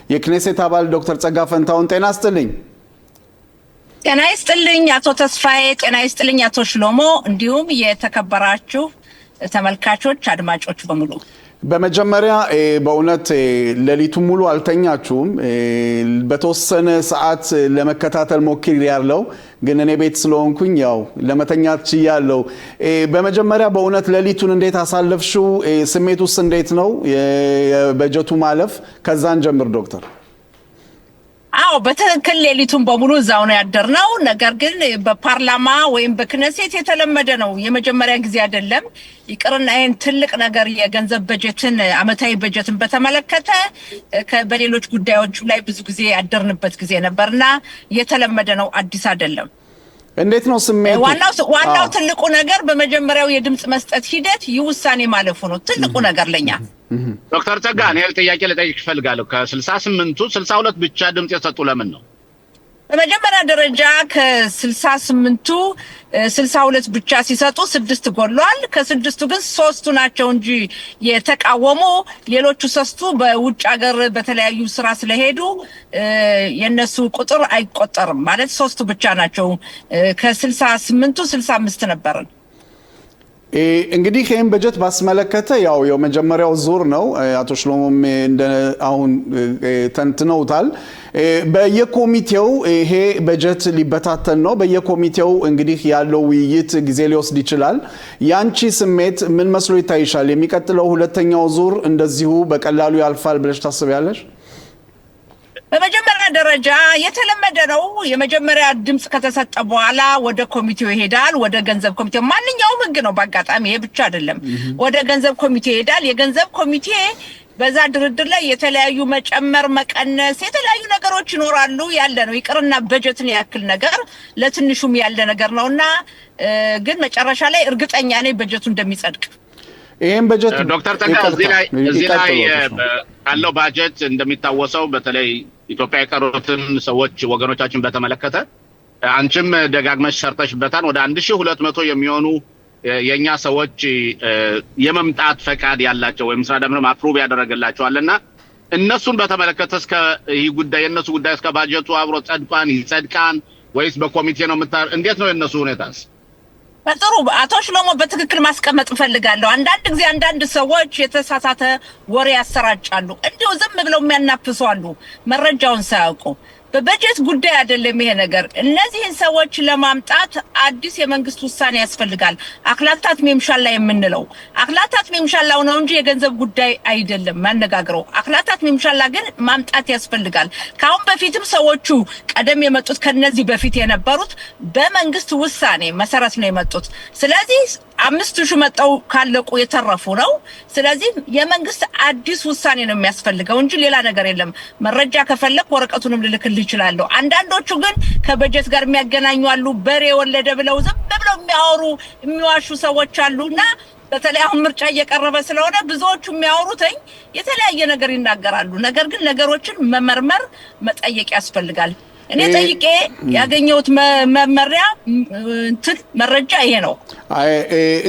የክኔሴት አባል ዶክተር ጸጋ ፈንታውን ጤና ይስጥልኝ። ጤና ይስጥልኝ አቶ ተስፋዬ፣ ጤና ይስጥልኝ አቶ ሽሎሞ፣ እንዲሁም የተከበራችሁ ተመልካቾች አድማጮች በሙሉ። በመጀመሪያ በእውነት ሌሊቱን ሙሉ አልተኛችሁም። በተወሰነ ሰዓት ለመከታተል ሞክሬያለሁ፣ ግን እኔ ቤት ስለሆንኩኝ ያው ለመተኛት ችያለሁ። በመጀመሪያ በእውነት ሌሊቱን እንዴት አሳለፍሽው? ስሜቱስ እንዴት ነው? የበጀቱ ማለፍ ከዛን ጀምር ዶክተር። አዎ በትክክል ሌሊቱን በሙሉ እዛው ነው ያደርነው። ነገር ግን በፓርላማ ወይም በክነሴት የተለመደ ነው፣ የመጀመሪያ ጊዜ አይደለም። ይቅርና ይሄን ትልቅ ነገር የገንዘብ በጀትን አመታዊ በጀትን በተመለከተ በሌሎች ጉዳዮች ላይ ብዙ ጊዜ ያደርንበት ጊዜ ነበርና የተለመደ ነው፣ አዲስ አይደለም። እንዴት ነው ስሜቱ? ዋናው ትልቁ ነገር በመጀመሪያው የድምጽ መስጠት ሂደት ይውሳኔ ማለፉ ነው ትልቁ ነገር ለኛ። ዶክተር ጸጋ እኔ ጥያቄ ልጠይቅ እፈልጋለሁ። ከ68ቱ 62 ብቻ ድምጽ የሰጡ ለምን ነው? በመጀመሪያ ደረጃ ከ68ቱ 62 ብቻ ሲሰጡ 6 ጎሏል። ከ6ቱ ግን 3ቱ ናቸው እንጂ የተቃወሙ፣ ሌሎቹ 3ቱ በውጭ ሀገር በተለያዩ ስራ ስለሄዱ የነሱ ቁጥር አይቆጠርም። ማለት 3ቱ ብቻ ናቸው። ከ68ቱ 65 ነበርን። እንግዲህ ይሄን በጀት ባስመለከተ ያው የመጀመሪያው ዙር ነው። አቶ ሽሎሞም እንደ አሁን ተንትነውታል። በየኮሚቴው ይሄ በጀት ሊበታተን ነው። በየኮሚቴው እንግዲህ ያለው ውይይት ጊዜ ሊወስድ ይችላል። ያንቺ ስሜት ምን መስሎ ይታይሻል? የሚቀጥለው ሁለተኛው ዙር እንደዚሁ በቀላሉ ያልፋል ብለሽ ታስቢያለሽ? በመጀመሪያ ደረጃ የተለመደ ነው። የመጀመሪያ ድምጽ ከተሰጠ በኋላ ወደ ኮሚቴው ይሄዳል። ወደ ገንዘብ ኮሚቴው ማንኛውም ህግ ነው፣ በአጋጣሚ ይሄ ብቻ አይደለም። ወደ ገንዘብ ኮሚቴ ይሄዳል። የገንዘብ ኮሚቴ በዛ ድርድር ላይ የተለያዩ መጨመር መቀነስ የተለያዩ ነገሮች ይኖራሉ። ያለ ነው። ይቅርና በጀትን ያክል ነገር ለትንሹም ያለ ነገር ነውና ግን መጨረሻ ላይ እርግጠኛ ነኝ በጀቱ እንደሚጸድቅ። ይሄን በጀት ዶክተር ጸጋ እዚህ ላይ ካለው ባጀት እንደሚታወሰው በተለይ ኢትዮጵያ የቀሩትን ሰዎች ወገኖቻችን በተመለከተ አንቺም ደጋግመሽ ሰርተሽበታል። ወደ 1200 የሚሆኑ የኛ ሰዎች የመምጣት ፈቃድ ያላቸው ወይም ስራ ደምረም አፕሩቭ ያደረገላቸዋልና እነሱን በተመለከተ እስከ ይህ ጉዳይ የነሱ ጉዳይ እስከ ባጀቱ አብሮ ይጸድቃን ወይስ በኮሚቴ ነው እንዴት ነው የነሱ ሁኔታስ? በጥሩ አቶ ሽሎሞ በትክክል ማስቀመጥ ፈልጋለሁ። አንዳንድ ጊዜ አንዳንድ ሰዎች የተሳሳተ ወሬ ያሰራጫሉ፣ እንዲሁ ዝም ብለው የሚያናፍሱ አሉ መረጃውን ሳያውቁ። በበጀት ጉዳይ አይደለም ይሄ ነገር። እነዚህን ሰዎች ለማምጣት አዲስ የመንግስት ውሳኔ ያስፈልጋል። አክላታት ሜምሻላ የምንለው አክላታት ሜምሻላው ነው እንጂ የገንዘብ ጉዳይ አይደለም ማነጋግረው። አክላታት ሜምሻላ ግን ማምጣት ያስፈልጋል። ካሁን በፊትም ሰዎቹ ቀደም የመጡት ከነዚህ በፊት የነበሩት በመንግስት ውሳኔ መሰረት ነው የመጡት። ስለዚህ 5000 መጣው ካለቁ የተረፉ ነው። ስለዚህ የመንግስት አዲስ ውሳኔ ነው የሚያስፈልገው እንጂ ሌላ ነገር የለም። መረጃ ከፈለክ ወረቀቱንም ልልክልህ ይችላል። አንዳንዶቹ ግን ከበጀት ጋር የሚያገናኙ አሉ። በሬ ወለደ ብለው ዝም ብለው የሚያወሩ የሚዋሹ ሰዎች አሉና በተለይ አሁን ምርጫ እየቀረበ ስለሆነ ብዙዎቹ የሚያወሩትኝ የተለያየ ነገር ይናገራሉ። ነገር ግን ነገሮችን መመርመር መጠየቅ ያስፈልጋል። እኔ ጠይቄ ያገኘሁት መመሪያ መረጃ ይሄ ነው።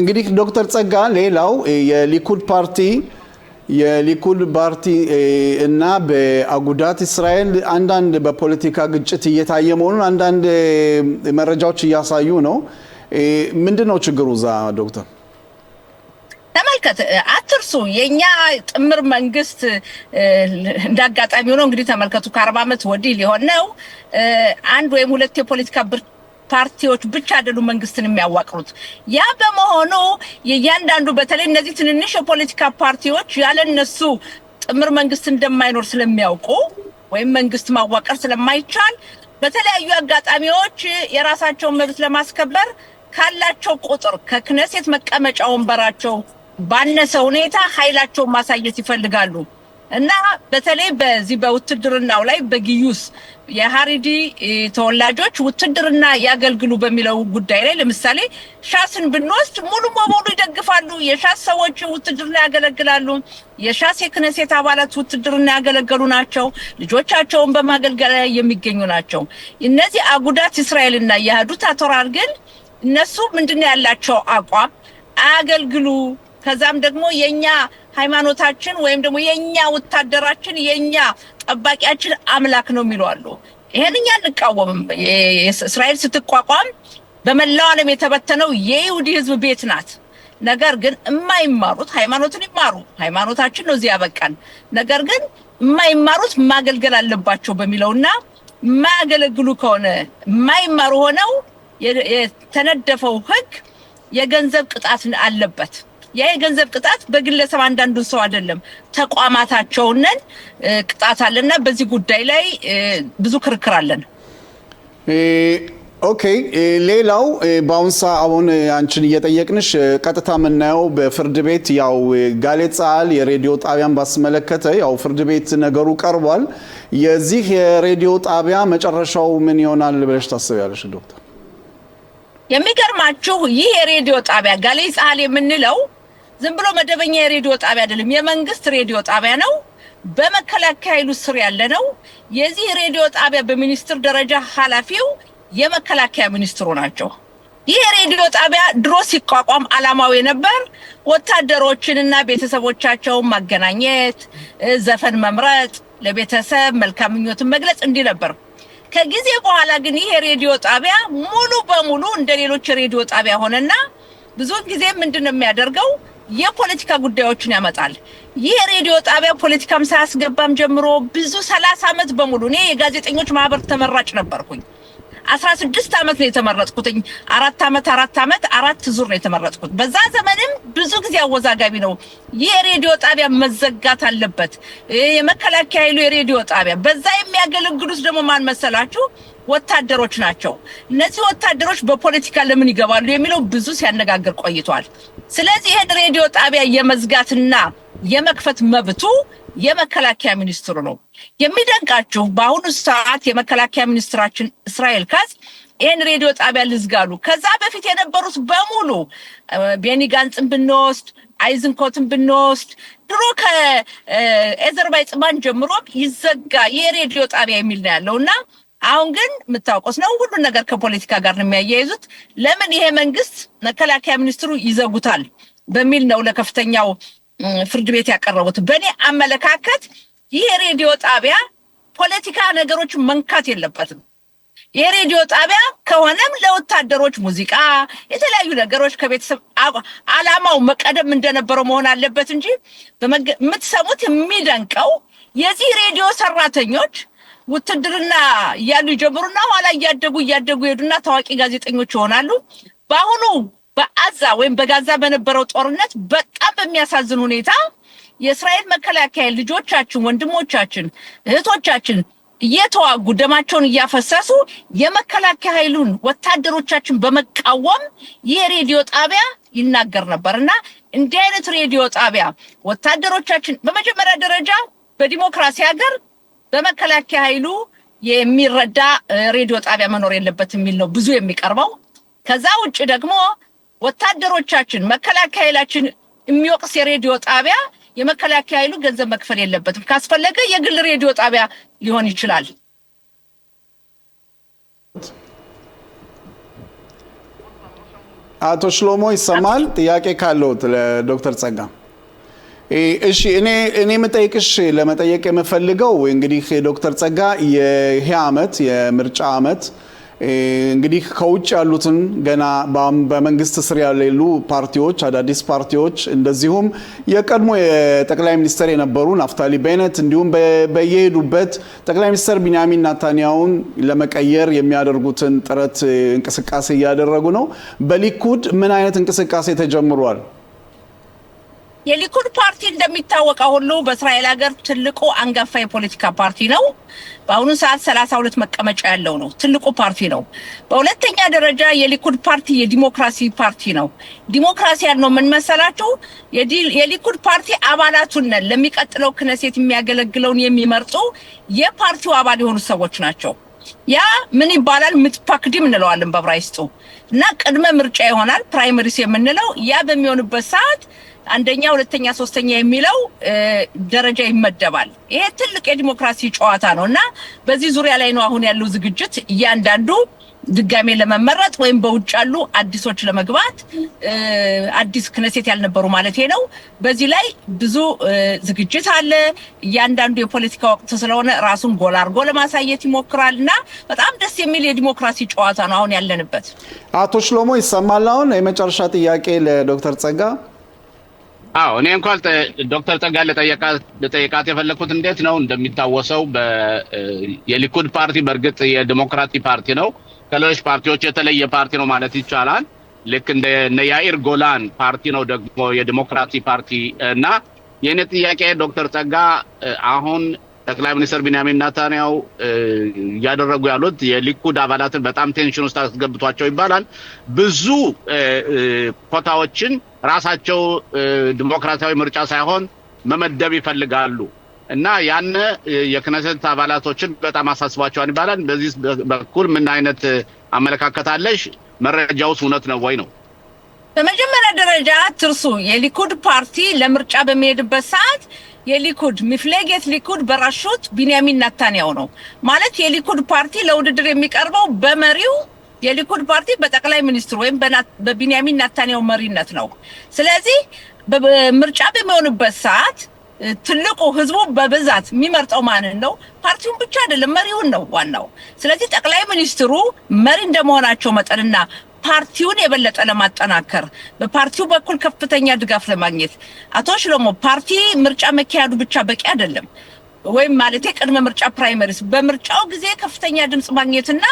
እንግዲህ ዶክተር ጸጋ ሌላው የሊኩድ ፓርቲ እና በአጉዳት እስራኤል አንዳንድ በፖለቲካ ግጭት እየታየ መሆኑን አንዳንድ መረጃዎች እያሳዩ ነው። ምንድነው ችግሩ እዛ ዶክተር? ተመልከት፣ አትርሱ የኛ ጥምር መንግስት እንዳጋጣሚ ሆኖ እንግዲህ ተመልከቱ ከ40 ዓመት ወዲህ ሊሆን ነው። አንድ ወይም ሁለት የፖለቲካ ፓርቲዎች ብቻ አይደሉም መንግስትን የሚያዋቅሩት። ያ በመሆኑ የእያንዳንዱ በተለይ እነዚህ ትንንሽ የፖለቲካ ፓርቲዎች ያለነሱ ጥምር መንግስት እንደማይኖር ስለሚያውቁ ወይም መንግስት ማዋቀር ስለማይቻል በተለያዩ አጋጣሚዎች የራሳቸውን መብት ለማስከበር ካላቸው ቁጥር ከክነሴት መቀመጫ ወንበራቸው ባነሰ ሁኔታ ኃይላቸውን ማሳየት ይፈልጋሉ እና በተለይ በዚህ በውትድርናው ላይ በጊዩስ የሃሪዲ ተወላጆች ውትድርና ያገልግሉ በሚለው ጉዳይ ላይ ለምሳሌ ሻስን ብንወስድ ሙሉ በሙሉ ይደግፋሉ። የሻስ ሰዎች ውትድርና ያገለግላሉ። የሻስ የክነሴት አባላት ውትድርና ያገለገሉ ናቸው። ልጆቻቸውን በማገልገል ላይ የሚገኙ ናቸው። እነዚህ አጉዳት እስራኤልና የሃዱት አቶራር ግን እነሱ ምንድነው ያላቸው አቋም አገልግሉ ከዛም ደግሞ የኛ ሃይማኖታችን ወይም ደግሞ የኛ ወታደራችን የኛ ጠባቂያችን አምላክ ነው የሚሏሉ። ይሄንኛ እንቃወምም። እስራኤል ስትቋቋም በመላው ዓለም የተበተነው የይሁዲ ህዝብ ቤት ናት። ነገር ግን የማይማሩት ሃይማኖትን ይማሩ፣ ሃይማኖታችን ነው እዚህ ያበቃን። ነገር ግን የማይማሩት ማገልገል አለባቸው በሚለውና ማገልግሉ ከሆነ የማይማሩ ሆነው የተነደፈው ህግ የገንዘብ ቅጣት አለበት። ያ የገንዘብ ቅጣት በግለሰብ አንዳንዱ ሰው አይደለም፣ ተቋማታቸውን ቅጣት አለና በዚህ ጉዳይ ላይ ብዙ ክርክር አለን። ኦኬ ሌላው አሁን አንቺን እየጠየቅንሽ ቀጥታ የምናየው በፍርድ ቤት ያው ጋሌ ጸሐል የሬዲዮ ጣቢያን ባስመለከተ ያው ፍርድ ቤት ነገሩ ቀርቧል። የዚህ የሬዲዮ ጣቢያ መጨረሻው ምን ይሆናል ብለሽ ታስቢያለሽ ዶክተር? የሚገርማችሁ ይህ የሬዲዮ ጣቢያ ጋሌ ጸሐል የምንለው ዝም ብሎ መደበኛ የሬዲዮ ጣቢያ አይደለም፣ የመንግስት ሬዲዮ ጣቢያ ነው። በመከላከያ ኃይሉ ስር ያለ ነው። የዚህ ሬዲዮ ጣቢያ በሚኒስትር ደረጃ ኃላፊው የመከላከያ ሚኒስትሩ ናቸው። ይህ ሬዲዮ ጣቢያ ድሮ ሲቋቋም አላማው የነበር ወታደሮችንና ቤተሰቦቻቸውን ማገናኘት፣ ዘፈን መምረጥ፣ ለቤተሰብ መልካም ምኞትን መግለጽ እንዲህ ነበር። ከጊዜ በኋላ ግን ይሄ ሬዲዮ ጣቢያ ሙሉ በሙሉ እንደሌሎች ሬዲዮ ጣቢያ ሆነና ብዙ ጊዜ ምንድነው የሚያደርገው የፖለቲካ ጉዳዮችን ያመጣል። ይሄ ሬዲዮ ጣቢያ ፖለቲካም ሳያስገባም ጀምሮ ብዙ 30 አመት በሙሉ እኔ የጋዜጠኞች ማህበር ተመራጭ ነበርኩኝ። 16 አመት ነው የተመረጥኩትኝ። 4 አመት 4 ዙር ነው የተመረጥኩት። በዛ ዘመንም ብዙ ጊዜ አወዛጋቢ ነው። ይሄ ሬዲዮ ጣቢያ መዘጋት አለበት። የመከላከያ ኃይሉ የሬዲዮ ጣቢያ በዛ የሚያገለግሉት ደግሞ ማን መሰላችሁ? ወታደሮች ናቸው። እነዚህ ወታደሮች በፖለቲካ ለምን ይገባሉ የሚለው ብዙ ሲያነጋግር ቆይቷል። ስለዚህ ይሄን ሬዲዮ ጣቢያ የመዝጋትና የመክፈት መብቱ የመከላከያ ሚኒስትሩ ነው። የሚደንቃችሁ በአሁኑ ሰዓት የመከላከያ ሚኒስትራችን እስራኤል ካትዝ ይሄን ሬዲዮ ጣቢያ ልዝጋሉ። ከዛ በፊት የነበሩት በሙሉ ቤኒ ጋንጽን ብንወስድ፣ አይዝንኮትን ብንወስድ ድሮ ከአዘርባይጃን ጀምሮ ይዘጋ የሬዲዮ ጣቢያ የሚል ነው ያለውና አሁን ግን የምታውቁት ነው ሁሉ ነገር ከፖለቲካ ጋር ነው የሚያያይዙት። ለምን ይሄ መንግስት መከላከያ ሚኒስትሩ ይዘጉታል በሚል ነው ለከፍተኛው ፍርድ ቤት ያቀረቡት። በእኔ አመለካከት ይሄ ሬዲዮ ጣቢያ ፖለቲካ ነገሮች መንካት የለበትም። ይሄ ሬዲዮ ጣቢያ ከሆነም ለወታደሮች ሙዚቃ፣ የተለያዩ ነገሮች ከቤተሰብ አላማው መቀደም እንደነበረው መሆን አለበት እንጂ የምትሰሙት የሚደንቀው የዚህ ሬዲዮ ሰራተኞች ውትድርና እያሉ ይጀምሩና ኋላ እያደጉ ይሄዱና ታዋቂ ጋዜጠኞች ይሆናሉ። በአሁኑ በአዛ ወይም በጋዛ በነበረው ጦርነት በጣም በሚያሳዝን ሁኔታ የእስራኤል መከላከያ ልጆቻችን፣ ወንድሞቻችን፣ እህቶቻችን እየተዋጉ ደማቸውን እያፈሰሱ የመከላከያ ኃይሉን ወታደሮቻችን በመቃወም ይህ ሬዲዮ ጣቢያ ይናገር ነበርና እንዲህ አይነት ሬዲዮ ጣቢያ ወታደሮቻችን በመጀመሪያ ደረጃ በዲሞክራሲ ሀገር በመከላከያ ኃይሉ የሚረዳ ሬዲዮ ጣቢያ መኖር የለበትም የሚል ነው ብዙ የሚቀርበው። ከዛ ውጭ ደግሞ ወታደሮቻችን መከላከያ ኃይላችን የሚወቅስ የሬዲዮ ጣቢያ የመከላከያ ኃይሉ ገንዘብ መክፈል የለበትም። ካስፈለገ የግል ሬዲዮ ጣቢያ ሊሆን ይችላል። አቶ ሽሎሞ ይሰማል? ጥያቄ ካለው ለዶክተር ጸጋ። እሺ እኔ ለመጠየቅ የምፈልገው እንግዲህ ዶክተር ጸጋ ይሄ አመት የምርጫ አመት እንግዲህ ከውጭ ያሉትን ገና በመንግስት ስር ያሉ ፓርቲዎች፣ አዳዲስ ፓርቲዎች እንደዚሁም የቀድሞ የጠቅላይ ሚኒስትር የነበሩ ናፍታሊ ቤኔት እንዲሁም በየሄዱበት ጠቅላይ ሚኒስትር ቢንያሚን ኔታንያሁን ለመቀየር የሚያደርጉትን ጥረት እንቅስቃሴ እያደረጉ ነው። በሊኩድ ምን አይነት እንቅስቃሴ ተጀምሯል? የሊኩድ ፓርቲ እንደሚታወቀው ሁሉ በእስራኤል ሀገር ትልቁ አንጋፋ የፖለቲካ ፓርቲ ነው። በአሁኑ ሰዓት 32 መቀመጫ ያለው ነው። ትልቁ ፓርቲ ነው። በሁለተኛ ደረጃ የሊኩድ ፓርቲ የዲሞክራሲ ፓርቲ ነው። ዲሞክራሲ ያለው ምን መሰላችሁ? የሊኩድ ፓርቲ አባላቱን ለሚቀጥለው ክነሴት የሚያገለግለውን የሚመርጡ የፓርቲው አባል የሆኑ ሰዎች ናቸው። ያ ምን ይባላል? ምትፓክዲም እንለዋለን በዕብራይስጡ እና ቅድመ ምርጫ ይሆናል ፕራይመሪስ የምንለው። ያ በሚሆንበት ሰዓት አንደኛ፣ ሁለተኛ፣ ሶስተኛ የሚለው ደረጃ ይመደባል። ይሄ ትልቅ የዲሞክራሲ ጨዋታ ነውና በዚህ ዙሪያ ላይ ነው አሁን ያለው ዝግጅት። እያንዳንዱ ድጋሜ ለመመረጥ ወይም በውጭ ያሉ አዲሶች ለመግባት አዲስ ክነሴት ያልነበሩ ማለት ነው። በዚህ ላይ ብዙ ዝግጅት አለ። እያንዳንዱ የፖለቲካ ወቅት ስለሆነ ራሱን ጎላ አድርጎ ለማሳየት ይሞክራልና በጣም ደስ የሚል የዲሞክራሲ ጨዋታ ነው አሁን ያለንበት። አቶ ሽሎሞ ይሰማል? አሁን የመጨረሻ ጥያቄ ለዶክተር ጸጋ። አዎ እኔ እንኳን ዶክተር ጸጋ ለጠየቃት የፈለኩት እንዴት ነው እንደሚታወሰው የሊኩድ ፓርቲ በእርግጥ የዲሞክራሲ ፓርቲ ነው። ከሌሎች ፓርቲዎች የተለየ ፓርቲ ነው ማለት ይቻላል። ልክ እንደ ያኢር ጎላን ፓርቲ ነው ደግሞ የዲሞክራሲ ፓርቲ እና የኔ ጥያቄ ዶክተር ጸጋ አሁን ጠቅላይ ሚኒስትር ቢንያሚን ኔታንያሁ ያደረጉ ያሉት የሊኩድ አባላትን በጣም ቴንሽን ውስጥ አስገብቷቸው ይባላል። ብዙ ኮታዎችን ራሳቸው ዲሞክራሲያዊ ምርጫ ሳይሆን መመደብ ይፈልጋሉ እና ያን የክነሰት አባላቶችን በጣም አሳስቧቸዋል ይባላል። በዚህ በኩል ምን አይነት አመለካከት አለሽ? መረጃውስ እውነት ነው ወይ ነው? በመጀመሪያ ደረጃ ትርሱ የሊኩድ ፓርቲ ለምርጫ በሚሄድበት ሰዓት የሊኩድ ሚፍሌጌት ሊኩድ በራሹት ቢንያሚን ኔታንያሁ ነው ማለት የሊኩድ ፓርቲ ለውድድር የሚቀርበው በመሪው የሊኩድ ፓርቲ በጠቅላይ ሚኒስትሩ ወይም በቢንያሚን ኔታንያሁ መሪነት ነው። ስለዚህ በምርጫ በሚሆንበት ሰዓት ትልቁ ህዝቡ በብዛት የሚመርጠው ማንን ነው? ፓርቲውን ብቻ አይደለም መሪውን ነው ዋናው። ስለዚህ ጠቅላይ ሚኒስትሩ መሪ እንደመሆናቸው መጠንና ፓርቲውን የበለጠ ለማጠናከር በፓርቲው በኩል ከፍተኛ ድጋፍ ለማግኘት አቶ ሽሎሞ ፓርቲ ምርጫ መካሄዱ ብቻ በቂ አይደለም ወይም ማለት ቅድመ ምርጫ ፕራይመሪስ በምርጫው ጊዜ ከፍተኛ ድምጽ ማግኘትና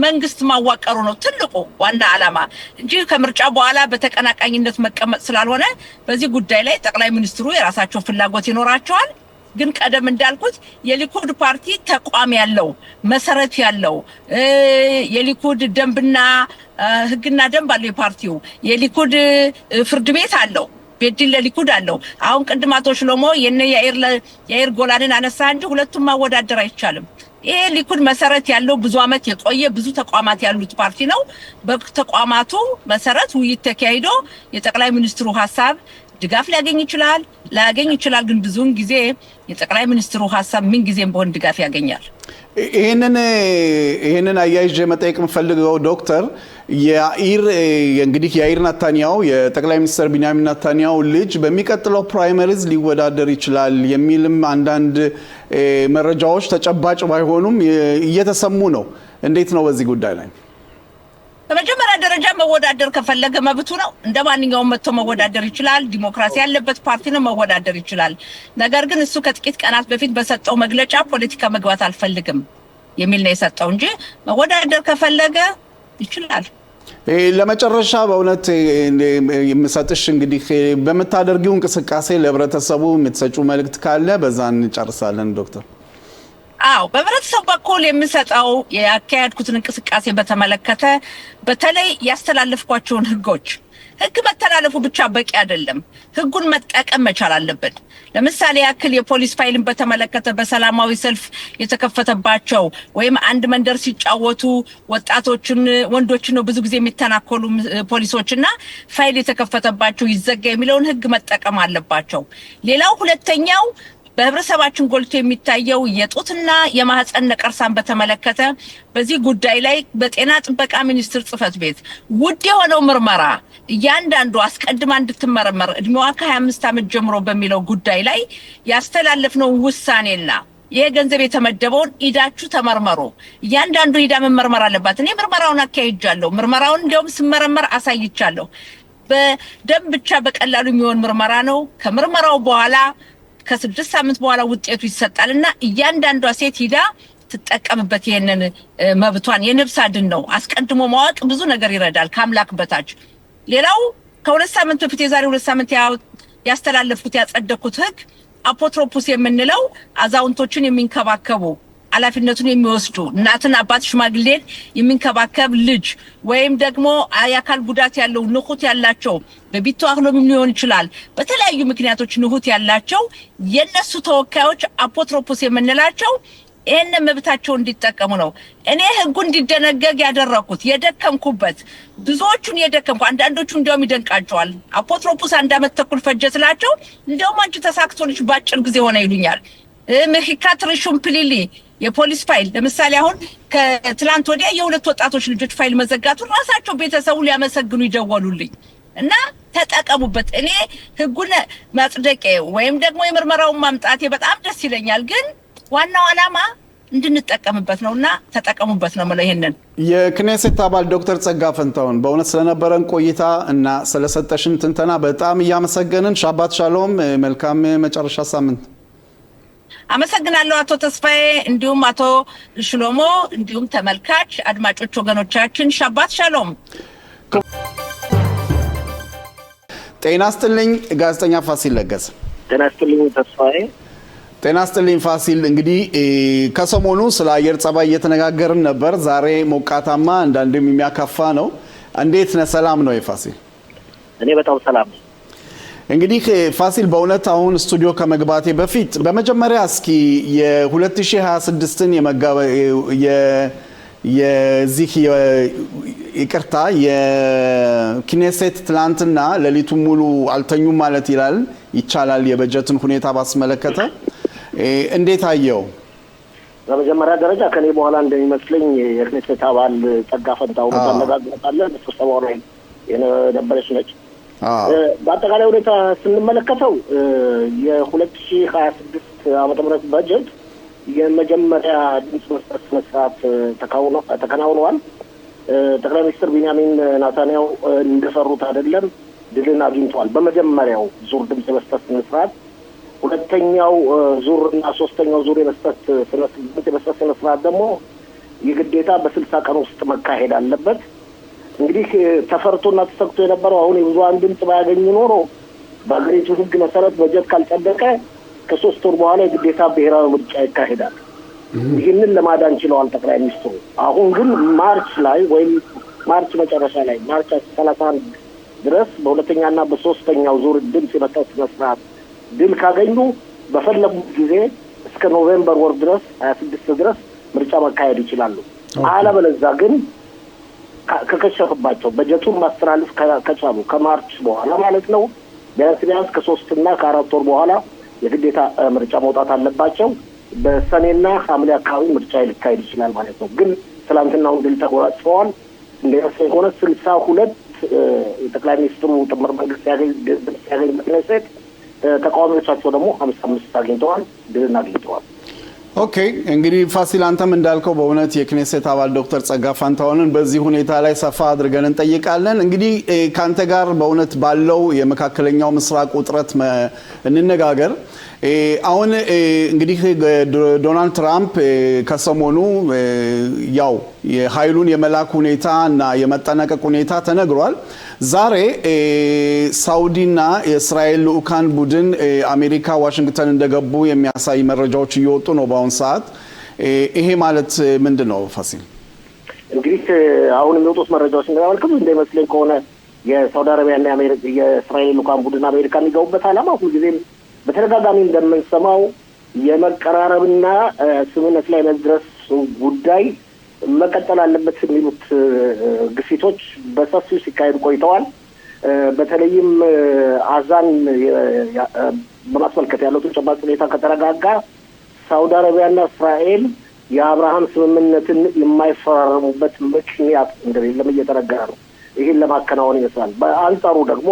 መንግስት ማዋቀሩ ነው ትልቁ ዋና ዓላማ እንጂ ከምርጫ በኋላ በተቀናቃኝነት መቀመጥ ስላልሆነ በዚህ ጉዳይ ላይ ጠቅላይ ሚኒስትሩ የራሳቸው ፍላጎት ይኖራቸዋል። ግን ቀደም እንዳልኩት የሊኩድ ፓርቲ ተቋም ያለው መሰረት ያለው የሊኩድ ደንብና ህግና ደንብ አለው። የፓርቲው የሊኩድ ፍርድ ቤት አለው። ቤድል ለሊኩድ አለው። አሁን ቅድም አቶ ሽሎሞ የያኢር ጎላንን አነሳ እንጂ ሁለቱም ማወዳደር አይቻልም። ይሄ ሊኩድ መሰረት ያለው ብዙ አመት የቆየ ብዙ ተቋማት ያሉት ፓርቲ ነው። በተቋማቱ መሰረት ውይይት ተካሂዶ የጠቅላይ ሚኒስትሩ ሐሳብ ድጋፍ ሊያገኝ ይችላል። ግን ብዙውን ጊዜ የጠቅላይ ሚኒስትሩ ሐሳብ ምን ጊዜም በሆነ ድጋፍ ያገኛል። ይሄንን አያይዤ መጠየቅ የምፈልገው ዶክተር የያኢር ኔታንያሁ የጠቅላይ ሚኒስትር ቢንያሚን ኔታንያሁ ልጅ በሚቀጥለው ፕራይመሪዝ ሊወዳደር ይችላል የሚልም አንዳንድ መረጃዎች ተጨባጭ ባይሆኑም እየተሰሙ ነው። እንዴት ነው በዚህ ጉዳይ ላይ? በመጀመሪያ ደረጃ መወዳደር ከፈለገ መብቱ ነው። እንደማንኛውም መጥቶ መወዳደር ይችላል። ዲሞክራሲ ያለበት ፓርቲ ነው፣ መወዳደር ይችላል። ነገር ግን እሱ ከጥቂት ቀናት በፊት በሰጠው መግለጫ ፖለቲካ መግባት አልፈልግም የሚል ነው የሰጠው እንጂ መወዳደር ከፈለገ ይችላል። ለመጨረሻ በእውነት የምሰጥሽ እንግዲህ በመታደርጊው እንቅስቃሴ ለህብረተሰቡ የምትሰጪው መልእክት ካለ በዛን እንጨርሳለን ዶክተር። አዎ በህብረተሰቡ በኩል የምሰጠው ያካሄድኩትን እንቅስቃሴ በተመለከተ በተለይ ያስተላለፍኳቸውን ህግ መተላለፉ ብቻ በቂ አይደለም። ህጉን መጠቀም መቻል አለበት። ለምሳሌ ያክል የፖሊስ ፋይልን በተመለከተ በሰላማዊ ሰልፍ የተከፈተባቸው ወይም አንድ መንደር ሲጫወቱ ወጣቶችን ወንዶችን ነው ብዙ ጊዜ የሚተናኮሉ ፖሊሶችና ፋይል የተከፈተባቸው ይዘጋ የሚለውን ህግ መጠቀም አለባቸው። ሌላው ሁለተኛው በህብረተሰባችን ጎልቶ የሚታየው የጡትና የማህፀን ነቀርሳን በተመለከተ በዚህ ጉዳይ ላይ በጤና ጥበቃ ሚኒስቴር ጽሕፈት ቤት ውድ የሆነው ምርመራ እያንዳንዱ አስቀድማ እንድትመረመር እድሜዋ ከ25 ዓመት ጀምሮ በሚለው ጉዳይ ላይ ያስተላለፍነው ውሳኔና ይሄ ገንዘብ የተመደበውን ኢዳችሁ ተመርመሩ፣ እያንዳንዱ ኢዳ መመርመር አለባት። እኔ ምርመራውን አካሂጃለሁ። ምርመራውን እንዲያውም ስመረመር አሳይቻለሁ። በደም ብቻ በቀላሉ የሚሆን ምርመራ ነው። ከምርመራው በኋላ ከ6 ሳምንት በኋላ ውጤቱ ይሰጣልና እያንዳንዷ ሴት ሂዳ ትጠቀምበት። ይሄንን መብቷን የነፍስ አድን ነው። አስቀድሞ ማወቅ ብዙ ነገር ይረዳል ከአምላክ በታች። ሌላው ከ2 ሳምንት በፊት የዛሬ 2 ሳምንት ያስተላለፍኩት ያጸደቅኩት ህግ አፖትሮፖስ የምንለው አዛውንቶችን የሚንከባከቡ ኃላፊነቱን የሚወስዱ እናትን አባት ሽማግሌን የሚንከባከብ ልጅ ወይም ደግሞ የአካል ጉዳት ያለው ንሁት ያላቸው በቢቶ አክኖም ሊሆን ይችላል በተለያዩ ምክንያቶች ንሁት ያላቸው የነሱ ተወካዮች አፖትሮፖስ የምንላቸው ይሄን መብታቸው እንዲጠቀሙ ነው። እኔ ህጉ እንዲደነገግ ያደረኩት የደከምኩበት ብዙዎቹን የደከምኩ አንዳንዶቹ እንደውም ይደንቃቸዋል። አፖትሮፖስ 1 ዓመት ተኩል ፈጀስላቸው እንደውም አንቺ ተሳክቶልሽ ባጭር ጊዜ ሆነ ይሉኛል። መሂካት ሪሹም ፕሊሊ የፖሊስ ፋይል ለምሳሌ አሁን ከትላንት ወዲያ የሁለት ወጣቶች ልጆች ፋይል መዘጋቱ ራሳቸው ቤተሰቡ ሊያመሰግኑ ይደወሉልኝ እና ተጠቀሙበት። እኔ ህጉን ማጽደቄ ወይም ደግሞ የምርመራውን ማምጣቴ በጣም ደስ ይለኛል፣ ግን ዋናው ዓላማ እንድንጠቀምበት ነውና ተጠቀሙበት ነው ማለት ይሄንን። የክኔሴት አባል ዶክተር ጸጋ ፈንታውን በእውነት ስለነበረን ቆይታ እና ስለሰጠሽን ትንተና በጣም እያመሰገንን ሻባት ሻሎም፣ መልካም መጨረሻ ሳምንት። አመሰግናለሁ አቶ ተስፋዬ፣ እንዲሁም አቶ ሽሎሞ፣ እንዲሁም ተመልካች አድማጮች ወገኖቻችን ሻባት ሻሎም። ጤና ይስጥልኝ ጋዜጠኛ ፋሲል ለገሰ። ጤና ይስጥልኝ ተስፋዬ። ጤና ይስጥልኝ ፋሲል። እንግዲህ ከሰሞኑ ስለ አየር ጸባይ እየተነጋገርን ነበር። ዛሬ ሞቃታማ አንዳንድም የሚያካፋ ነው። እንዴት ነህ? ሰላም ነው ፋሲል? እኔ በጣም ሰላም ነኝ። እንግዲህ ፋሲል በእውነት አሁን ስቱዲዮ ከመግባቴ በፊት በመጀመሪያ እስኪ የ2026ን የዚህ ይቅርታ የክኔሴት ትላንትና ሌሊቱን ሙሉ አልተኙም ማለት ይቻላል የበጀትን ሁኔታ ባስመለከተ እንዴት አየው? በመጀመሪያ ደረጃ ከኔ በኋላ እንደሚመስለኝ የክኔሴት አባል ጸጋ ፈንታውን ተነጋግረናል። በስብሰባው ላይ የነበረች ነች። በአጠቃላይ ሁኔታ ስንመለከተው የ2026 ዓመተ ምህረት በጀት የመጀመሪያ ድምፅ መስጠት ስነስርዓት ተከናውኗል። ጠቅላይ ሚኒስትር ቢንያሚን ኔታንያሁ እንደፈሩት አይደለም ድልን አግኝቷል። በመጀመሪያው ዙር ድምፅ መስጠት ስነስርዓት፣ ሁለተኛው ዙር እና ሶስተኛው ዙር የመስጠት ስነስርዓት ደግሞ የግዴታ በ60 ቀን ውስጥ መካሄድ አለበት። እንግዲህ ተፈርቶና ተሰክቶ የነበረው አሁን የብዙሃን ድምፅ ባያገኙ ኖሮ በሀገሪቱ ሕግ መሰረት በጀት ካልጸደቀ ከ3 ወር በኋላ የግዴታ ብሔራዊ ምርጫ ይካሄዳል። ይህንን ለማዳን ችለዋል ጠቅላይ ሚኒስትሩ። አሁን ግን ማርች ላይ ወይም ማርች መጨረሻ ላይ ማርች 31 ድረስ በሁለተኛና በሶስተኛው ዙር ድምፅ የመስጠት ስነስርዓት ድል ካገኙ በፈለጉት ጊዜ እስከ ኖቬምበር ወር ድረስ 26 ድረስ ምርጫ መካሄድ ይችላሉ። አለበለዚያ ግን ከከሸፈባቸው በጀቱን ማስተላለፍ ከቻሉ ከማርች በኋላ ማለት ነው ቢያንስ ከ3 እና ከ4 ወር በኋላ የግዴታ ምርጫ መውጣት አለባቸው። በሰኔና ሐምሌ አካባቢ ምርጫ ሊካሄድ ይችላል ማለት ነው። ግን ትላንትናውን ድል ተጎናጽፈዋል። እንደዚህ ሆነ 62 የጠቅላይ ሚኒስትሩ ጥምር መንግስት ያገኝ በክኔሴት ተቃዋሚዎቻቸው ደግሞ 55 አግኝተዋል፣ ድልን አግኝተዋል። ኦኬ እንግዲህ ፋሲል አንተም እንዳልከው በእውነት የክኔሴት አባል ዶክተር ጸጋ ፋንታሁንን በዚህ ሁኔታ ላይ ሰፋ አድርገን እንጠይቃለን። እንግዲህ ካንተ ጋር በእውነት ባለው የመካከለኛው ምስራቅ ውጥረት እንነጋገር። አሁን እንግዲህ ዶናልድ ትራምፕ ከሰሞኑ ያው የኃይሉን የመላክ ሁኔታ እና የመጠናቀቅ ሁኔታ ተነግሯል። ዛሬ ሳውዲና የእስራኤል ልኡካን ቡድን አሜሪካ ዋሽንግተን እንደገቡ የሚያሳይ መረጃዎች እየወጡ ነው በአሁን ሰዓት። ይሄ ማለት ምንድን ነው ፋሲል? እንግዲህ አሁን የሚወጡት መረጃዎች እንደሚያመለክቱ እንደሚመስለኝ ከሆነ የሳውዲ አረቢያና የእስራኤል ልኡካን ቡድን አሜሪካ የሚገቡበት ዓላማ ሁልጊዜም በተደጋጋሚ እንደምንሰማው የመቀራረብና ስምምነት ላይ መድረስ ጉዳይ መቀጠል አለበት የሚሉት ግፊቶች በሰፊው ሲካሄዱ ቆይተዋል። በተለይም አዛን በማስመልከት ያለው ተጨባጭ ሁኔታ ከተረጋጋ ሳውዲ አረቢያና እስራኤል የአብርሃም ስምምነትን የማይፈራረሙበት ምክንያት እንደሌለም እየተነገረ ነው። ይህን ለማከናወን ይመስላል። በአንጻሩ ደግሞ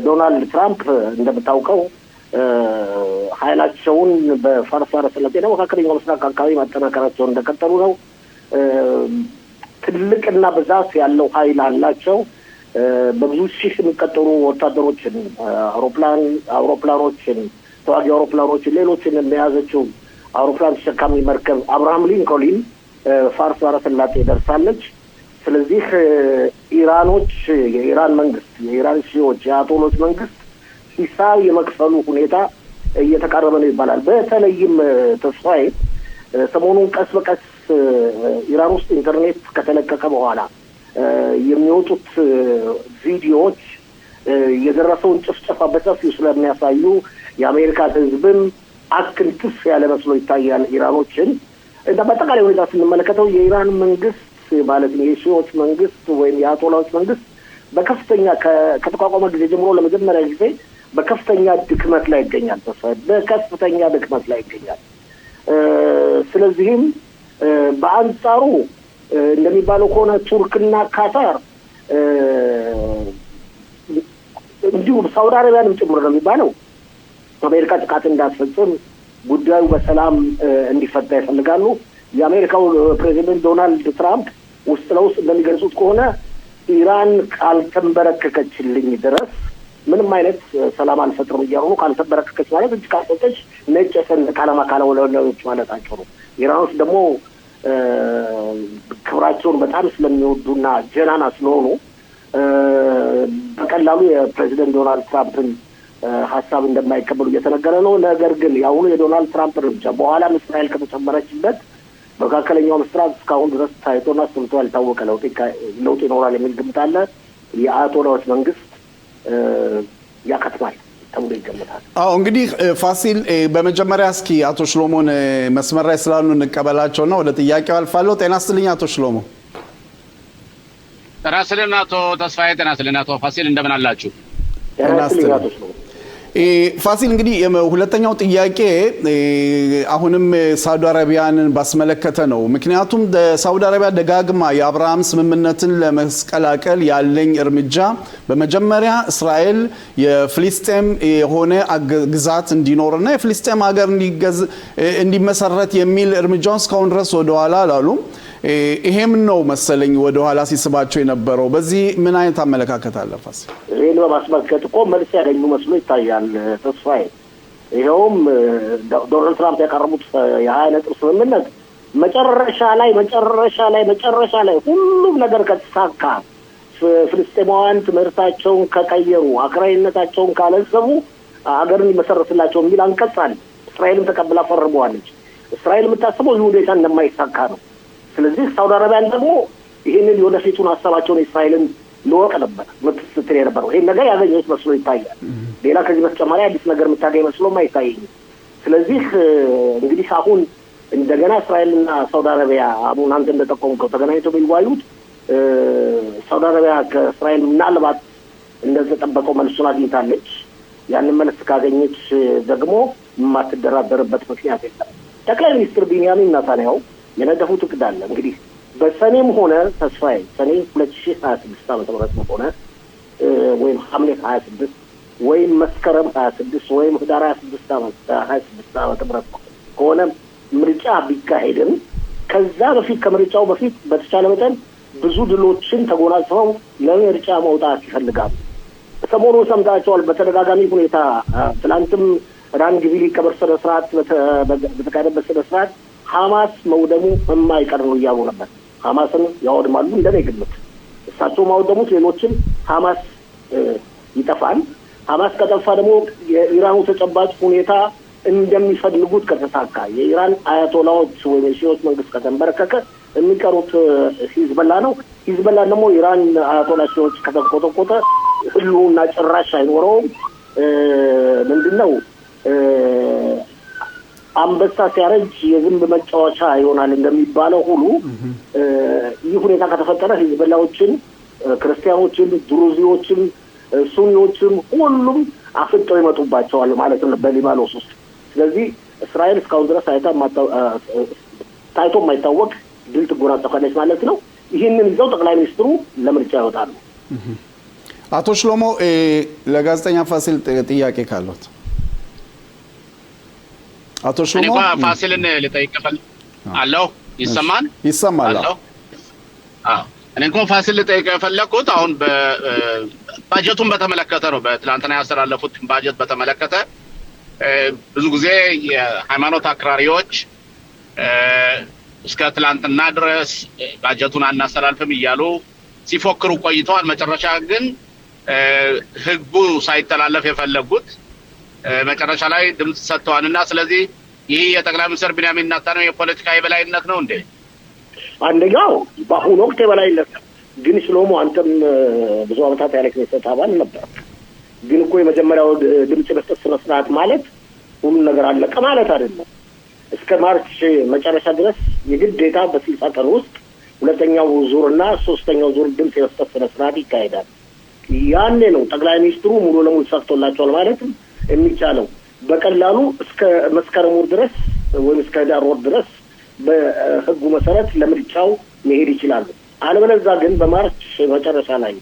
ዶናልድ ትራምፕ እንደምታውቀው ኃይላቸውን በፋርስ ባህረ ሰላጤና መካከለኛው ምስራቅ አካባቢ ማጠናከራቸውን እንደቀጠሉ ነው። ትልቅና ብዛት ያለው ኃይል አላቸው። በብዙ ሺህ የሚቀጠሩ ወታደሮችን፣ አውሮፕላኖችን፣ ተዋጊ አውሮፕላኖችን፣ ሌሎችን የያዘችው አውሮፕላን ተሸካሚ መርከብ አብርሃም ሊንኮልን ፋርስ ባህረ ሰላጤ ደርሳለች። ስለዚህ ኢራኖች፣ የኢራን መንግስት፣ የኢራን ሺዎች፣ የአያቶሎች መንግስት ሂሳብ የመክፈሉ ሁኔታ እየተቃረበ ነው ይባላል። በተለይም ተስፋዬ ሰሞኑን ቀስ በቀስ ኢራን ውስጥ ኢንተርኔት ከተለቀቀ በኋላ የሚወጡት ቪዲዮዎች የደረሰውን ጭፍጨፋ በሰፊው ስለሚያሳዩ የአሜሪካ ሕዝብም አክንትፍ ያለ መስሎ ይታያል ኢራኖችን። እና በአጠቃላይ ሁኔታ ስንመለከተው የኢራን መንግስት ማለት የሺዎች መንግስት ወይም የአያቶላዎች መንግስት በከፍተኛ ከተቋቋመ ጊዜ ጀምሮ ለመጀመሪያ ጊዜ በከፍተኛ ድክመት ላይ ይገኛል። በከፍተኛ ድክመት ላይ ይገኛል። ስለዚህም በአንጻሩ እንደሚባለው ከሆነ ቱርክና ካታር እንዲሁም ሳውዲ አረቢያንም ጭምር ነው የሚባለው አሜሪካ ጥቃት እንዳትፈጽም ጉዳዩ በሰላም እንዲፈታ ይፈልጋሉ። የአሜሪካው ፕሬዚደንት ዶናልድ ትራምፕ ውስጥ ለውስጥ እንደሚገልጹት ከሆነ ኢራን ካልተንበረከከችልኝ ድረስ ምንም አይነት ሰላም አልፈጥርም እያሉ ነው። ካልተንበረከከች ማለት እጅ ካልሰጠች ነጭ ሰንደቅ ዓላማ ካላወለወለች ማለታቸው ነው። ኢራኖች ደግሞ ክብራቸውን በጣም ስለሚወዱና ጀናና ስለሆኑ በቀላሉ የፕሬዚደንት ዶናልድ ትራምፕን ሀሳብ እንደማይቀበሉ እየተነገረ ነው። ነገር ግን የአሁኑ የዶናልድ ትራምፕ እርምጃ በኋላ እስራኤል ከተጨመረችበት መካከለኛው ምስራቅ እስካሁን ድረስ ታይቶና ሰምቶ ያልታወቀ ለውጥ ይኖራል የሚል ግምት አለ። የአያቶላዎች መንግስት ያከትማል ተብሎ ይገመታል። እንግዲህ ፋሲል በመጀመሪያ እስኪ አቶ ሽሎሞን መስመር ላይ ስላሉ እንቀበላቸውና ወደ ጥያቄው አልፋለሁ። ጤና ይስጥልኝ አቶ ሽሎሞ። ጤና ይስጥልኝ አቶ ተስፋዬ። ጤና ይስጥልኝ አቶ ፋሲል፣ እንደምን አላችሁ? ጤና ይስጥልኝ አቶ ሽሎሞ። ፋሲል እንግዲህ ሁለተኛው ጥያቄ አሁንም ሳውዲ አረቢያንን ባስመለከተ ነው። ምክንያቱም ሳውዲ አረቢያ ደጋግማ የአብርሃም ስምምነትን ለመስቀላቀል ያለኝ እርምጃ በመጀመሪያ እስራኤል የፍልስጤም የሆነ ግዛት እንዲኖርና የፍልስጤም ሀገር እንዲመሰረት የሚል እርምጃውን እስካሁን ድረስ ወደኋላ አላሉ። ይሄም ነው መሰለኝ ወደኋላ ሲስባቸው የነበረው። በዚህ ምን አይነት አመለካከት አለ ፋሲል? ይህን በማስመልከት እኮ መልስ ያገኙ መስሎ ይታያል ተስፋዬ። ይኸውም ዶናልድ ትራምፕ ያቀረቡት የ20 ነጥብ ስምምነት መጨረሻ ላይ ሁሉም ነገር ከተሳካ ፍልስጤማውያን ትምህርታቸውን ከቀየሩ አክራሪነታቸውን ካለዘቡ አገርን ይመሰረትላቸው የሚል አንቀጽ አለ። እስራኤልም ተቀብላ ፈርመዋለች። እስራኤል የምታስበው ይህ ሁኔታ እንደማይሳካ ነው። ስለዚህ ሳውዲ አረቢያን ደግሞ ይህንን የወደፊቱን ሀሳባቸውን እስራኤልን ልወቅ ነበር ምትስትል የነበረው። ይህን ነገር ያገኘች መስሎ ይታያል። ሌላ ከዚህ በተጨማሪ አዲስ ነገር የምታገኝ መስሎም አይታየኝም። ስለዚህ እንግዲህ አሁን እንደገና እስራኤልና ሳውዲ አረቢያ አሁን አንተ እንደጠቆምከው ተገናኝተው የሚዋዩት ሳውዲ አረቢያ ከእስራኤል ምናልባት እንደተጠበቀው መልሱን አግኝታለች። ያንን መልስ ካገኘች ደግሞ የማትደራደርበት ምክንያት የለም። ጠቅላይ ሚኒስትር ቢንያሚን ኔታንያሁ የነደፉት እቅድ አለ። እንግዲህ በሰኔም ሆነ ተስፋዬ ሰኔ 2026 ዓ.ም ሆነ ወይም ሐምሌ 26 ወይም መስከረም 26 ወይም ህዳር 26 ዓ.ም ከሆነ ምርጫ ቢካሄድም ከዛ በፊት ከምርጫው በፊት በተቻለ መጠን ብዙ ድሎችን ተጎናጽፈው ለምርጫ መውጣት ይፈልጋሉ። ሰሞኑን ሰምታቸዋል። በተደጋጋሚ ሁኔታ ትላንትም ራን ግቪሊ ቀብር ስነ ስርዓት በተካሄደበት ስነ ስርዓት ሐማስ መውደሙ የማይቀር ነው እያሉ ነበር። ሐማስን ያወድማሉ እንደኔ ግምት። እሳቸው ማውደሙት ሌሎችም ሐማስ ይጠፋል። ሐማስ ከጠፋ ደግሞ የኢራኑ ተጨባጭ ሁኔታ እንደሚፈልጉት ከተሳካ የኢራን አያቶላዎች ወይም የሺዎች መንግስት ከተንበረከከ የሚቀሩት ሂዝበላ ነው። ሂዝበላ ደግሞ ኢራን አያቶላ ሺዎች ከተቆጠቆጠ ህልውና ጭራሽ አይኖረውም። ምንድነው አንበሳ ሲያረጅ የዝንብ መጫወቻ ይሆናል እንደሚባለው ሁሉ ይህ ሁኔታ ከተፈጠረ ሂዝበላዎችን፣ ክርስቲያኖችን፣ ድሩዚዎችን፣ ሱኒዎችን ሁሉም አፍጠው ይመጡባቸዋል ማለት ነው በሊባኖስ ውስጥ። ስለዚህ እስራኤል እስካሁን ድረስ ታይቶ የማይታወቅ ድል ትጎናጸፋለች ማለት ነው። ይህንን ይዘው ጠቅላይ ሚኒስትሩ ለምርጫ ይወጣሉ። አቶ ሽሎሞ ለጋዜጠኛ ፋሲል ጥያቄ ካሉት አቶ ሽሎሞ ፋሲልን ልጠይቅ አለው። ይሰማል? ይሰማል። እኔ እንኳን ፋሲል ልጠይቅ የፈለኩት አሁን ባጀቱን በተመለከተ ነው። በትላንትና ያስተላለፉት ባጀት በተመለከተ ብዙ ጊዜ የሃይማኖት አክራሪዎች እስከ ትላንትና ድረስ ባጀቱን አናስተላልፍም እያሉ ሲፎክሩ ቆይተዋል። መጨረሻ ግን ህጉ ሳይተላለፍ የፈለጉት መጨረሻ ላይ ድምጽ ሰጥተዋልና ስለዚህ ይህ የጠቅላይ ሚኒስትር ቢንያሚን ኔታንያሁ የፖለቲካ የበላይነት ነው እንዴ? አንደኛው በአሁኑ ወቅት የበላይነት ነው። ግን ሽሎሞ አንተም ብዙ ዓመታት ያለ ክኔሴት አባል ነበር። ግን እኮ የመጀመሪያው ድምጽ መስጠት ስነ ስርዓት ማለት ሁሉ ነገር አለቀ ማለት አይደለም። እስከ ማርች መጨረሻ ድረስ የግዴታ በ60 ቀን ውስጥ ሁለተኛው ዙርና ሶስተኛው ዙር ድምጽ የመስጠት ስነ ስርዓት ይካሄዳል። ያኔ ነው ጠቅላይ ሚኒስትሩ ሙሉ ለሙሉ ተሳክቶላቸዋል ማለት የሚቻለው። በቀላሉ እስከ መስከረም ወር ድረስ ወይም እስከ ህዳር ወር ድረስ በህጉ መሰረት ለምርጫው መሄድ ይችላሉ። አለበለዚያ ግን በማርች መጨረሻ ላይ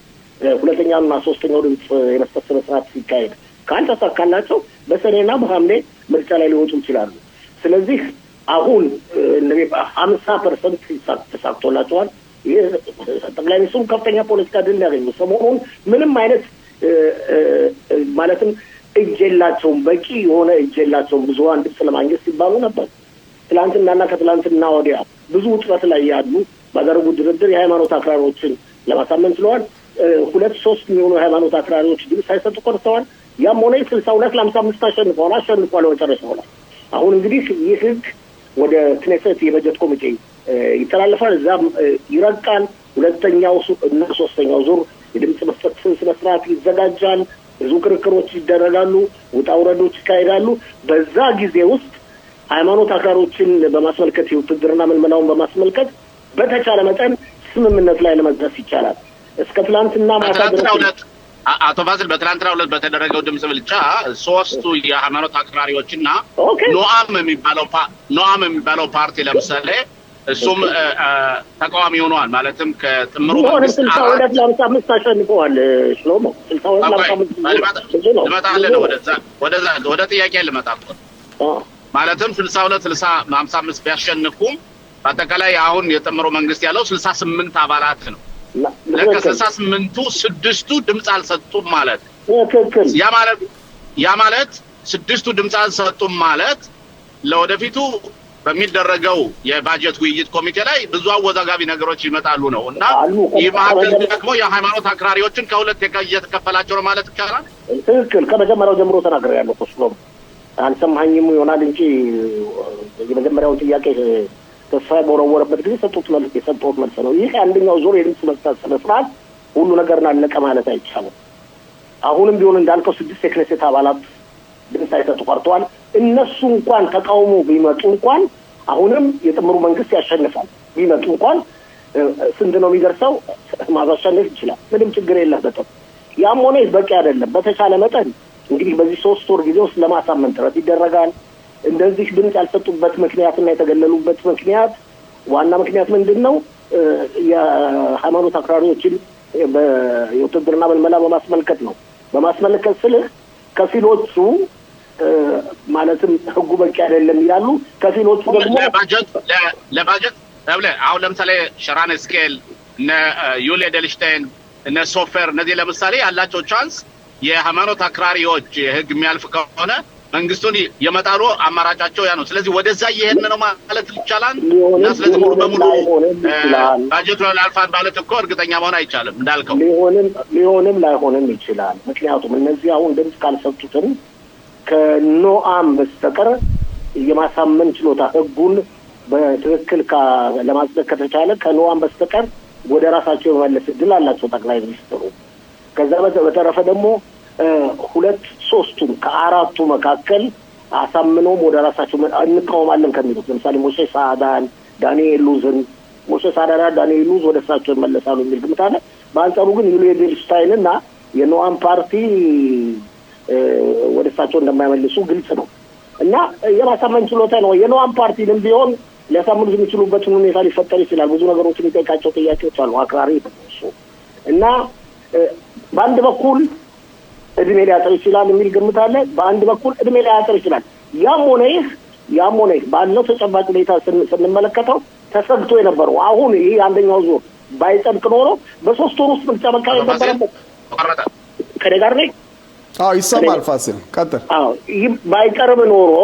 ሁለተኛውና ሶስተኛው ድምፅ የመስጠት ስነ ስርዓት ሲካሄድ ካልተሳካላቸው በሰኔና በሐምሌ ምርጫ ላይ ሊወጡ ይችላሉ። ስለዚህ አሁን 50% ተሳክቶላቸዋል። ይህ ጠቅላይ ሚኒስትሩ ከፍተኛ ፖለቲካ ድል ያገኙ ሰሞኑን ምንም አይነት ማለትም እጅ የላቸውም፣ በቂ የሆነ እጅ የላቸውም ብዙሃን ድምፅ ለማግኘት ሲባሉ ነበር። ትላንትናና ከትላንትና ወዲያ ብዙ ውጥረት ላይ ያሉ ባደረጉት ድርድር የሃይማኖት አክራሪዎችን ለማሳመን ችለዋል። 2-3 የሚሆኑ የሃይማኖት አክራሪዎች ድምፅ ሳይሰጡ ቀርተዋል። ያም ሆነ 62-55 አሸንፏል መጨረሻው ላይ። አሁን እንግዲህ ይህ ህግ ወደ ክኔሴት የበጀት ኮሚቴ ይተላለፋል፣ እዛም ይረቃል። ሁለተኛው እና ሶስተኛው ዙር የድምፅ መስጠት ስነ ስርዓት ይዘጋጃል። ብዙ ክርክሮች ይደረጋሉ፣ ውጣ ውረዶች ይካሄዳሉ። በዛ ጊዜ ውስጥ ሃይማኖት አክራሪዎችን በማስመልከት የውትድርና ምልመላውን በማስመልከት በተቻለ መጠን ስምምነት ላይ ለመድረስ ይቻላል። እስከ ትላንትና ማታ ድረስ አቶ ፋሲል በትላንትናው ዕለት በተደረገው ድምጽ ብልጫ 3ቱ የሃይማኖት አክራሪዎችና ኖአም የሚባለው ፓርቲ ለምሳሌ እሱም ተቃዋሚ ሆኗል። ማለትም ከጥምሩ መንግስት 62-55 አሸንፈዋል። ሽሎሞ 62-55 ወደ ጥያቄ ልመጣ ማለትም 62-55 ቢያሸንፉም በአጠቃላይ አሁን የጥምሩ መንግስት ያለው 68 አባላት ነው። ከ68ቱ 6ቱ ድምጽ አልሰጡም ማለት ያ ማለት 6ቱ ድምጽ አልሰጡም ማለት ለወደፊቱ በሚደረገው የባጀት ውይይት ኮሚቴ ላይ ብዙ አወዛጋቢ ነገሮች ይመጣሉ ነው እና ይህ ማለት ደግሞ የሃይማኖት አክራሪዎችን ከሁለት እየተከፈላቸው ነው ማለት ይቻላል። ትክክል። ከመጀመሪያው ጀምሮ ተናግሬያለሁ። ኮስሎም አልሰማኝም ይሆናል እንጂ የመጀመሪያው ጥያቄ ተስፋ በወረወረበት ጊዜ የሰጡት መልስ ነው። ይህ አንደኛው ዙር የድምፅ መስጠት ስነ ስርዓት ሁሉ ነገር አለቀ ማለት አይቻልም። አሁንም ቢሆን እንዳልከው 6 የክኔሴት አባላት ድምፅ ሳይሰጡ ቀርተዋል። እነሱ እንኳን ተቃውሞ ቢመጡ እንኳን አሁንም የጥምሩ መንግስት ያሸንፋል። ቢመጡ እንኳን ስንት ነው የሚደርሰው? ማሸነፍ ይችላል። ምንም ችግር የለበትም። ያም ሆነ በቂ አይደለም። በተቻለ መጠን እንግዲህ በዚህ 3 ወር ጊዜ ውስጥ ለማሳመን ጥረት ይደረጋል። እንደዚህ ድምፅ ያልሰጡበት ምክንያትና የተገለሉበት ምክንያት ዋና ምክንያት ምንድነው? የሃይማኖት አክራሪዎችን በውትድርና ምልመላ በማስመልከት ነው። በማስመልከት ስልህ ከፊሎቹ ማለትም ህጉ በቂ አይደለም ይላሉ። ከፊሎቹ ደግሞ ለባጀት አሁን ለምሳሌ ሸራን ስኬል እነ ዩሊ ኤደልሽታይን እነ ሶፈር እነዚህ ለምሳሌ ያላቸው ቻንስ የሃይማኖት አክራሪዎች ህግ የሚያልፍ ከሆነ መንግስቱን የመጣሉ አማራጫቸው ያ ነው። ስለዚህ ወደዛ እየሄድን ነው ማለት ይቻላል። እና ስለዚህ ሙሉ በሙሉ ባጀቱ ያልፋል ማለት እኮ እርግጠኛ መሆን አይቻልም እንዳልከው። ሊሆንም ላይሆንም ይችላል። ምክንያቱም እነዚህ አሁን ድምፅ ካልሰጡትም ከኖአም በስተቀር የማሳመን ችሎታ ህጉን በትክክል ለማጽደቅ ከተቻለ ከኖአም በስተቀር ወደ ራሳቸው የመመለስ እድል አላቸው ጠቅላይ ሚኒስትሩ። ከዛ በተረፈ ደግሞ 2-3ቱም ከ4ቱ መካከል አሳምነውም ወደ ራሳቸው እንቃወማለን ከሚሉት ለምሳሌ ሞሼ ሳዳን፣ ዳንኤል ሉዝን ሞሼ ሳዳና ዳንኤል ሉዝ ወደ እሳቸው ይመለሳሉ የሚል ግምት አለ። በአንጻሩ ግን ዩሊ ኤደልሽታይንና የኖአም ፓርቲ ወደ እሳቸው እንደማይመልሱ ግልጽ ነው እና የማሳመን ችሎታ ነው። የኖአም ፓርቲንም ቢሆን ሊያሳምኑት የሚችሉበትን ሁኔታ ሊፈጠር ይችላል። ብዙ ነገሮችን የሚጠይቃቸው ጥያቄዎች አሉ። አክራሪ እሱ እና በአንድ በኩል እድሜ ሊያጥር ይችላል የሚል ግምት አለ። በአንድ በኩል እድሜ ሊያጥር ይችላል። ያም ሆነ ይህ ባለው ተጨባጭ ሁኔታ ስንመለከተው ተሰግቶ የነበረው አሁን ይህ አንደኛው ዙር ባይጸድቅ ኖሮ በ3 ወር ውስጥ ምርጫ መካሄድ ነበረበት። ከኔ ጋር ነኝ? ይሰማል ፋሲል ቀጥል። ይህ ባይቀርብ ኖሮ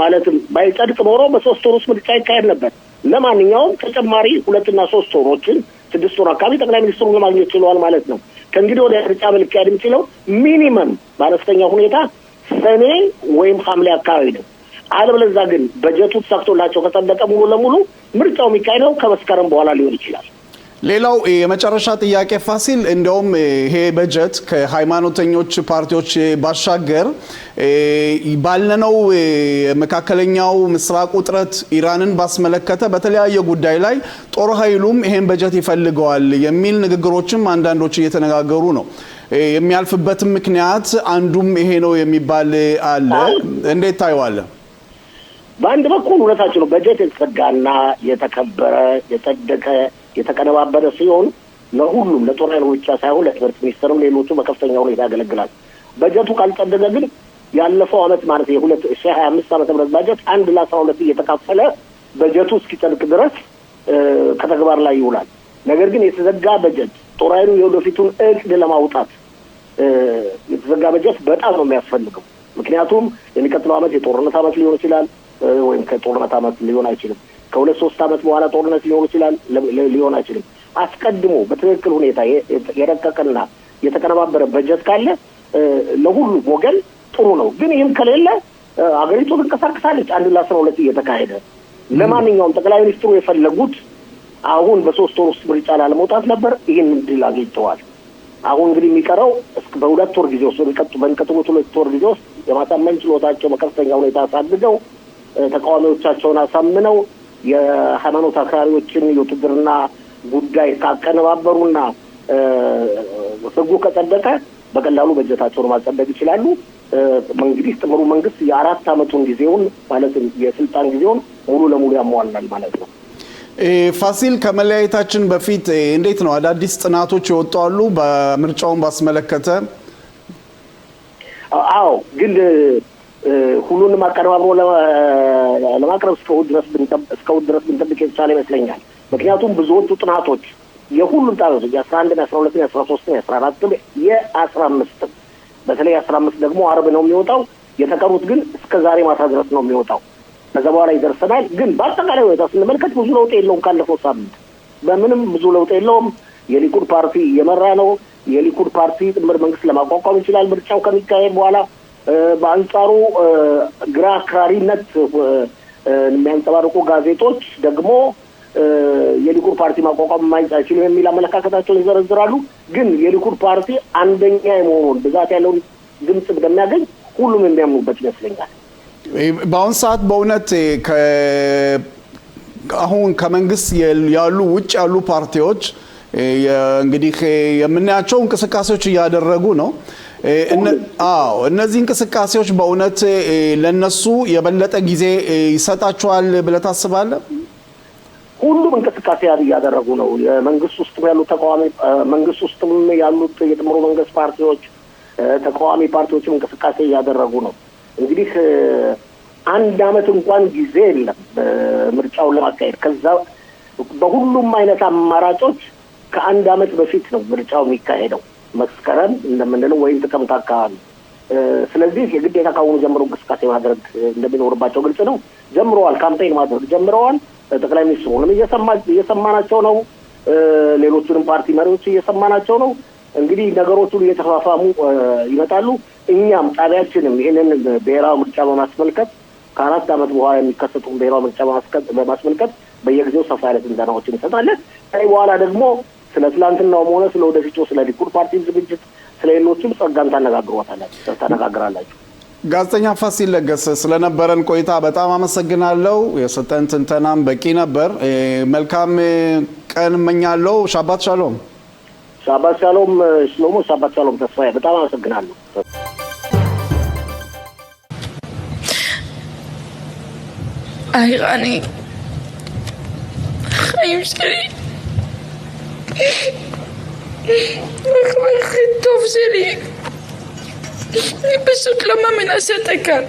ማለትም ባይጸድቅ ኖሮ በ3 ወር ውስጥ ምርጫ ይካሄድ ነበር። ለማንኛውም ተጨማሪ 2 እና 3 ወሮችን 6 ወር አካባቢ ጠቅላይ ሚኒስትሩን ለማግኘት ችለዋል ማለት ነው። ከእንግዲህ ወደ ምርጫ መልካሄድ የሚችለው ሚኒመም በአነስተኛ ሁኔታ ሰኔ ወይም ሐምሌ አካባቢ ነው። አለበለዚያ ግን በጀቱ ተሳክቶላቸው ከጸደቀ ሙሉ ለሙሉ ምርጫው የሚካሄደው ከመስከረም በኋላ ሊሆን ይችላል። ሌላው የመጨረሻ ጥያቄ ፋሲል፣ እንደውም ይሄ በጀት ከሃይማኖተኞች ፓርቲዎች ባሻገር ባለነው መካከለኛው ምስራቅ ውጥረት ኢራንን ባስመለከተ በተለያየ ጉዳይ ላይ ጦር ኃይሉም ይሄን በጀት ይፈልገዋል የሚል ንግግሮችም አንዳንዶች እየተነጋገሩ ነው። የሚያልፍበትም ምክንያት አንዱም ይሄ ነው የሚባል አለ። እንዴት ታየዋለህ? በአንድ በኩል እውነታቸው ነው በጀት የተዘጋና የተከበረ የጸደቀ የተቀነባበረ ሲሆን ለሁሉም ለጦር ኃይሉ ብቻ ሳይሆን ለትምህርት ሚኒስትርም ሌሎቹ በከፍተኛ ሁኔታ ያገለግላል። በጀቱ ካልጸደቀ ግን ያለፈው አመት ማለት የ2025 ዓመተ ምህረት በጀት 1:12 እየተካፈለ በጀቱ እስኪጸድቅ ድረስ ከተግባር ላይ ይውላል። ነገር ግን የተዘጋ በጀት ጦር ኃይሉ የወደፊቱን እቅድ ለማውጣት የተዘጋ በጀት በጣም ነው የሚያስፈልገው። ምክንያቱም የሚቀጥለው አመት የጦርነት አመት ሊሆን ይችላል ወይም ከጦርነት አመት ሊሆን አይችልም። ከ2-3 አመት በኋላ ጦርነት ሊሆን ይችላል ሊሆን አይችልም። አስቀድሞ በትክክል ሁኔታ የረቀቀና የተቀነባበረ በጀት ካለ ለሁሉ ወገን ጥሩ ነው። ግን ይህም ከሌለ አገሪቱ ትንቀሳቀሳለች 1:12 እየተካሄደ። ለማንኛውም ጠቅላይ ሚኒስትሩ የፈለጉት አሁን በ3 ወር ውስጥ ምርጫ ላለመውጣት ነበር። ይህን ድል አግኝተዋል። አሁን እንግዲህ የሚቀረው በ2 ወር ጊዜ ውስጥ በሚቀጥሉት 2 ወር ጊዜ ውስጥ የማሳመን ችሎታቸው በከፍተኛ ሁኔታ አሳድገው ተቃዋሚዎቻቸውን አሳምነው የሃይማኖት አክራሪዎችን የውትድርና ጉዳይ ካቀነባበሩና ህጉ ከጸደቀ በቀላሉ በጀታቸውን ማጸደቅ ይችላሉ። እንግዲህ ጥምሩ መንግስት የ4 አመቱን ጊዜውን ማለት የስልጣን ጊዜውን ሙሉ ለሙሉ ያሟላል ማለት ነው። ፋሲል ከመለያየታችን በፊት እንዴት ነው አዳዲስ ጥናቶች ይወጣሉ በምርጫውን ባስመለከተ? አዎ ግን ሁሉንም አቀራርቦ ለማቅረብ እስከው ድረስ ብንጠብቅ የተቻለ ይመስለኛል። ምክንያቱም ብዙዎቹ ጥናቶች የሁሉም ጥናቶች የ11 የ12 የ13 የ14 የ15 በተለይ 15 ደግሞ አርብ ነው የሚወጣው። የተቀሩት ግን እስከ ዛሬ ማታ ድረስ ነው የሚወጣው። ከዛ በኋላ ይደርሰናል። ግን በአጠቃላይ ሁኔታ ስንመለከት ብዙ ለውጥ የለውም። ካለፈው ሳምንት በምንም ብዙ ለውጥ የለውም። የሊኩድ ፓርቲ እየመራ ነው። የሊኩድ ፓርቲ ጥምር መንግስት ለማቋቋም ይችላል ምርጫው ከሚካሄድ በኋላ። በአንጻሩ ግራ አክራሪነት የሚያንጸባርቁ ጋዜጦች ደግሞ የሊኩድ ፓርቲ ማቋቋም አይችልም የሚል አመለካከታቸውን ይዘረዝራሉ። ግን የሊኩድ ፓርቲ አንደኛ የመሆኑን ብዛት ያለውን ድምጽ እንደሚያገኝ ሁሉም የሚያምኑበት ይመስለኛል። በአሁን ሰዓት በእውነት አሁን ከመንግስት ያሉ ውጭ ያሉ ፓርቲዎች እንግዲህ የምናያቸው እንቅስቃሴዎች እያደረጉ ነው። እነዚህ እንቅስቃሴዎች በእውነት ለነሱ የበለጠ ጊዜ ይሰጣቸዋል ብለህ ታስባለህ? ሁሉም እንቅስቃሴ እያደረጉ ነው። የመንግስት ውስጥም ያሉ ተቃዋሚ መንግስት ውስጥም ያሉት የጥምሩ መንግስት ፓርቲዎች ተቃዋሚ ፓርቲዎችም እንቅስቃሴ እያደረጉ ነው። እንግዲህ 1 አመት እንኳን ጊዜ የለም ምርጫውን ለማካሄድ። ከዛ በሁሉም አይነት አማራጮች ከ1 አመት በፊት ነው ምርጫው የሚካሄደው መስከረም እንደምንለው ወይም ጥቅምት አካባቢ። ስለዚህ የግዴታ ካሁኑ ጀምሮ እንቅስቃሴ ማድረግ እንደሚኖርባቸው ግልጽ ነው። ጀምረዋል፣ ካምፔን ማድረግ ጀምረዋል። ጠቅላይ ሚኒስትሩንም እየሰማናቸው ነው። ሌሎቹንም ፓርቲ መሪዎች እየሰማናቸው ነው። እንግዲህ ነገሮቹ እየተፋፋሙ ይመጣሉ። እኛም ጣቢያችንም ይሄንን ብሔራዊ ምርጫ በማስመልከት ከ4 አመት በኋላ የሚከሰቱን ብሔራዊ ምርጫ በማስመልከት በየጊዜው ሰፋ ያለ ትንተናዎችን እንሰጣለን። ከዚህ በኋላ ደግሞ ስለ ትላንትናውም ሆነ ስለ ወደፊቱ ስለ ሊኩድ ፓርቲ ዝግጅት ስለ ሌሎችም ጸጋን ታነጋግራላችሁ። ጋዜጠኛ ፋሲል ለገሰ ስለነበረን ቆይታ በጣም አመሰግናለሁ። የሰጠን ትንተናም በቂ ነበር። መልካም ቀን እመኛለሁ። ሻባት ሻሎም። ሻባት ሻሎም ሽሎሞ። ሻባት ሻሎም ተስፋዬ። በጣም አመሰግናለሁ። አይራኒ חיים שלי החבר הכי טוב שלי. אני פשוט לא מאמינה שאתה כאן.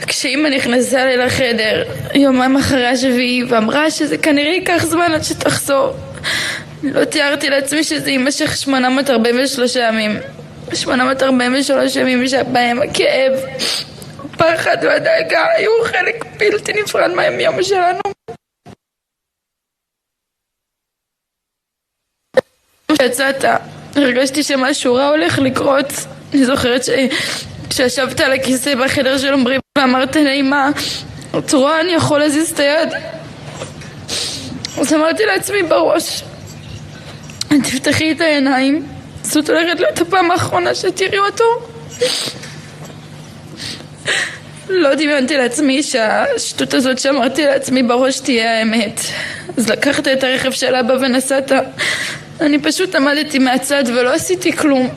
כשאמא נכנסה לי לחדר יומיים אחרי השביעי ואמרה שזה כנראה ייקח זמן עד שתחזור, לא תיארתי לעצמי שזה יימשך 843 ימים. 843 ימים שבהם הכאב, פחד והדאגה היו חלק בלתי נפרד מהיום שלנו. כשיצאת הרגשתי שמשהו רע הולך לקרות. אני זוכרת כשישבת על הכיסא בחדר של עומרי ואמרת לאמא, את רואה אני יכול להזיז את היד? אז אמרתי לעצמי בראש, תפתחי את העיניים, זאת הולכת להיות הפעם האחרונה שתראי אותו. לא דמיינתי לעצמי שהשטות הזאת שאמרתי לעצמי בראש תהיה האמת. אז לקחת את הרכב של אבא ונסעת. אני פשוט עמדתי מהצד ולא עשיתי כלום.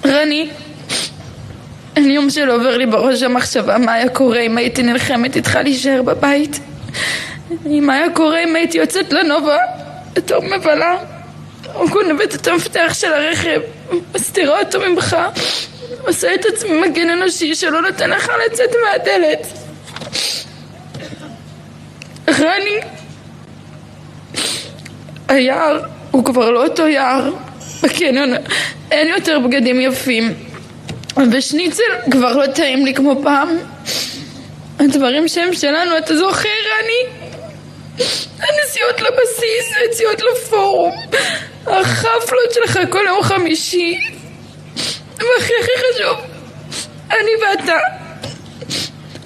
רני, אין יום שלא עובר לי בראש המחשבה מה היה קורה אם הייתי נלחמת איתך להישאר בבית. מה היה קורה אם הייתי יוצאת לנובה בתור מבלה, או גונבת את המפתח של הרכב, מסתירה אותו ממך, עושה את עצמי מגן אנושי שלא נותן לך לצאת מהדלת. רני, היער הוא כבר לא אותו יער. בקניון אין יותר בגדים יפים, ושניצל כבר לא טעים לי כמו פעם. הדברים שהם שלנו, אתה זוכר, רני? הנסיעות לבסיס, הנסיעות לפורום, החפלות שלך כל יום חמישי, והכי חשוב, אני ואתה.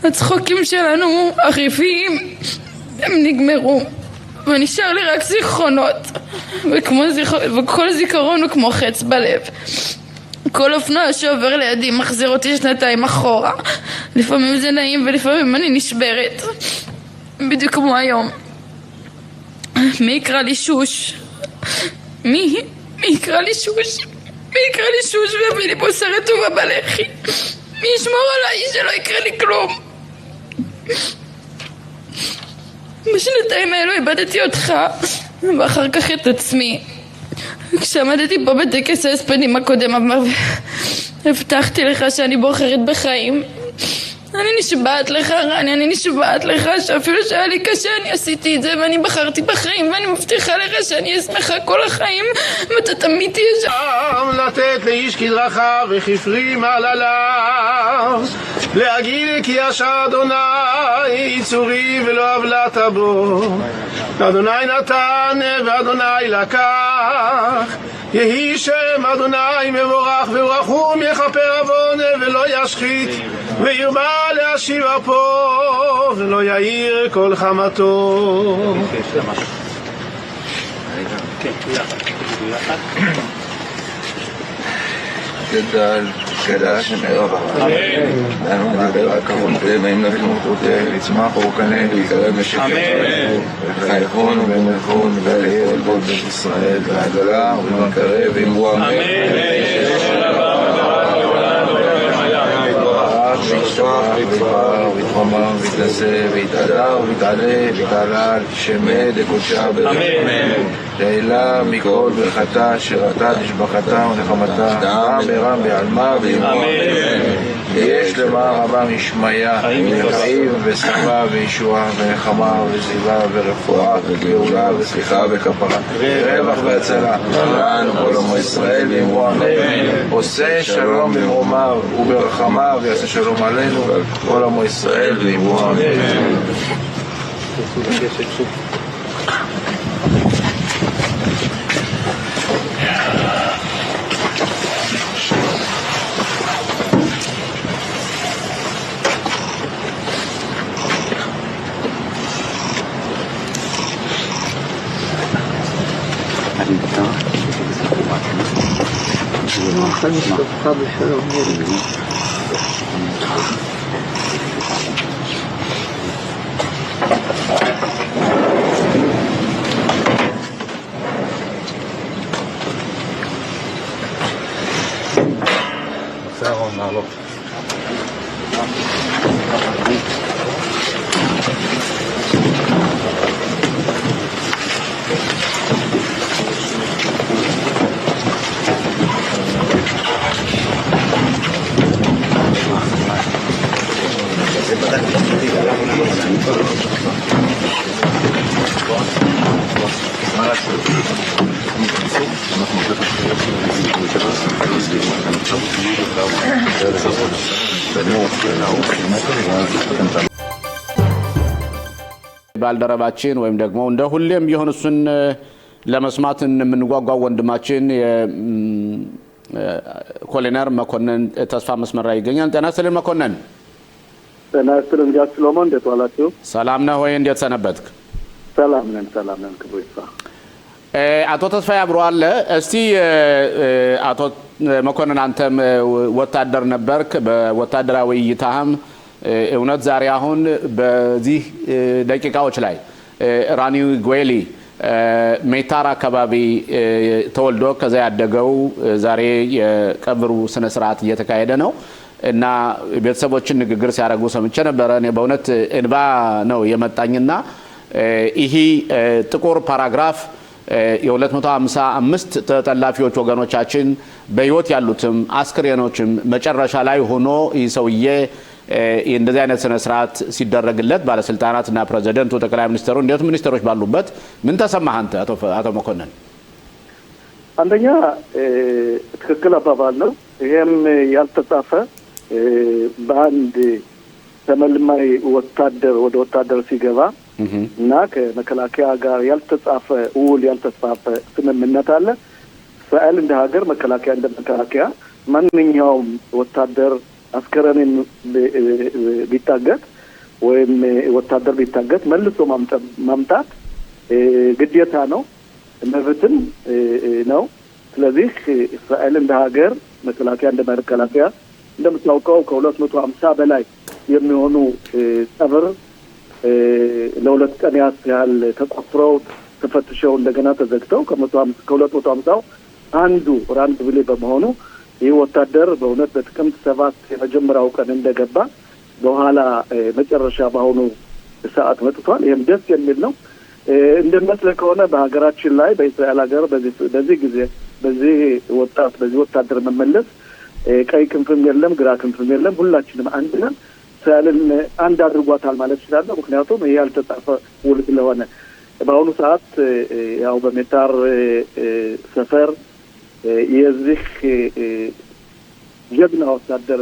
הצחוקים שלנו, הריבים, הם נגמרו, ונשאר לי רק זיכרונות, וכל זיכרון הוא כמו חץ בלב. כל אופנוע שעובר לידי מחזיר אותי 2 אחורה. לפעמים זה נעים ולפעמים אני נשברת, בדיוק כמו היום. מי יקרא לי שוש? מי יקרא לי שוש? מי יקרא לי שוש ויביא לי בוסרת טובה בלחי? מי ישמור עליי שלא יקרה לי כלום? בשנתיים האלו איבדתי אותך ואחר כך את עצמי. כשעמדתי פה בטקס ההספדים הקודם הבטחתי לך שאני בוחרת בחיים. אני נשבעת לך, רני, אני נשבעת לך שאפילו שהיה לי קשה אני עשיתי את זה ואני בחרתי בחיים, ואני מבטיחה לך שאני אהיה שמחה כל החיים ואתה תמיד תהיה שם. לתת לאיש כדרכיו וכפרי מעלליו, להגיד כי ישר אדוני צורי ולא עוולת בו. אדוני נתן ואדוני לקח, יהי שם אדוני מבורך ורחום, יכפר עוון ולא ישחית, וירבה להשיב אפו ולא יאיר כל חמתו. גדל, קדש ונרבה. לנו נדבר הכבוד ואם נבינו חוטא, לצמח אורכנה, להיקרב משקר. חייכון ובמלכון ולעיר כל בית ישראל, והגלה ובמקרב ואמרו אמן. וישתוח ויתפאר ויתרומם ויתנשא ויתהדר ויתעלה ויתעלה שמע דקודשה ברחם לעילה מכל ברכתה שראתה תשבחתה ונחמתה רם ברם בעלמה ואמרו יש למה רבה משמיה וחיים ושמחה וישועה ונחמה וזיבה ורפואה וגאולה וסליחה וכפרה רווח והצלה לנו כל עמו ישראל ואמרו אמן. עושה שלום במרומיו וברחמיו ויעשה שלום עלינו ועל כל עמו ישראל ואמרו אמן. ባልደረባችን ወይም ደግሞ እንደ ሁሌም ቢሆን እሱን ለመስማት የምንጓጓው ወንድማችን ኮሎኔል መኮንን ተስፋ መስመር ላይ ይገኛል። ጤና ይስጥልኝ መኮንን። ጤና ይስጥልኝ ጋር ሰሎሞን፣ እንዴት ዋላችሁ? ሰላም ነህ ወይ? እንዴት ሰነበትክ? ሰላም ነን ክቡይሳ። አቶ ተስፋዬ አብሮ አለ። እስቲ አቶ መኮንን አንተም ወታደር ነበርክ። በወታደራዊ እይታህም እውነት ዛሬ አሁን በዚህ ደቂቃዎች ላይ ራኒ ጉዌሊ ሜታር አካባቢ ተወልዶ ከዛ ያደገው ዛሬ የቀብሩ ስነ ስርዓት እየተካሄደ ነው። እና ቤተሰቦችን ንግግር ሲያደርጉ ሰምቼ ነበር። እኔ በእውነት እንባ ነው የመጣኝና ይሄ ጥቁር ፓራግራፍ የ255 ተጠላፊዎች ወገኖቻችን በህይወት ያሉትም አስክሬኖችም መጨረሻ ላይ ሆኖ ይሰውዬ እንደዚህ አይነት ስነ ስርዓት ሲደረግለት ባለስልጣናትና ፕሬዝዳንቱ ጠቅላይ ሚኒስትሩ እንዴት ሚኒስትሮች ባሉበት ምን ተሰማህ አንተ አቶ መኮንን? አንደኛ ትክክል አባባል ነው። ይሄም ያልተጻፈ በአንድ ተመልማይ ወታደር ወደ ወታደር ሲገባ እና ከመከላከያ ጋር ያልተጻፈ ውል ያልተጻፈ ስምምነት አለ። እስራኤል እንደ ሀገር መከላከያ እንደ መከላከያ ማንኛውም ወታደር አስከሬንን ቢታገት ወይም ወታደር ቢታገት መልሶ ማምጣት ግዴታ ነው፣ መብትም ነው። ስለዚህ እስራኤል እንደ ሀገር መከላከያ እንደ መከላከያ እንደምታውቀው ከ250 በላይ የሚሆኑ ቀብር ለሁለት ቀን ያህል ተቆፍረው ተፈትሸው እንደገና ተዘግተው ከ250 አንዱ ራንድ ብሌ በመሆኑ ይህ ወታደር በእውነት በጥቅምት 7 የመጀመሪያው ቀን እንደገባ በኋላ መጨረሻ በአሁኑ ሰዓት መጥቷል። ይህም ደስ የሚል ነው። እንደሚመስለኝ ከሆነ በሀገራችን ላይ በእስራኤል ሀገር በዚህ ጊዜ በዚህ ወታደር መመለስ ቀይ ክንፍም የለም ግራ ክንፍም የለም፣ ሁላችንም አንድ ነን። እስራኤልን አንድ አድርጓታል ማለት ይችላል። ምክንያቱም ይሄ ያልተጻፈ ውል ስለሆነ በአሁኑ ሰዓት ያው በሜታር ሰፈር የዚህ ጀግና ወታደር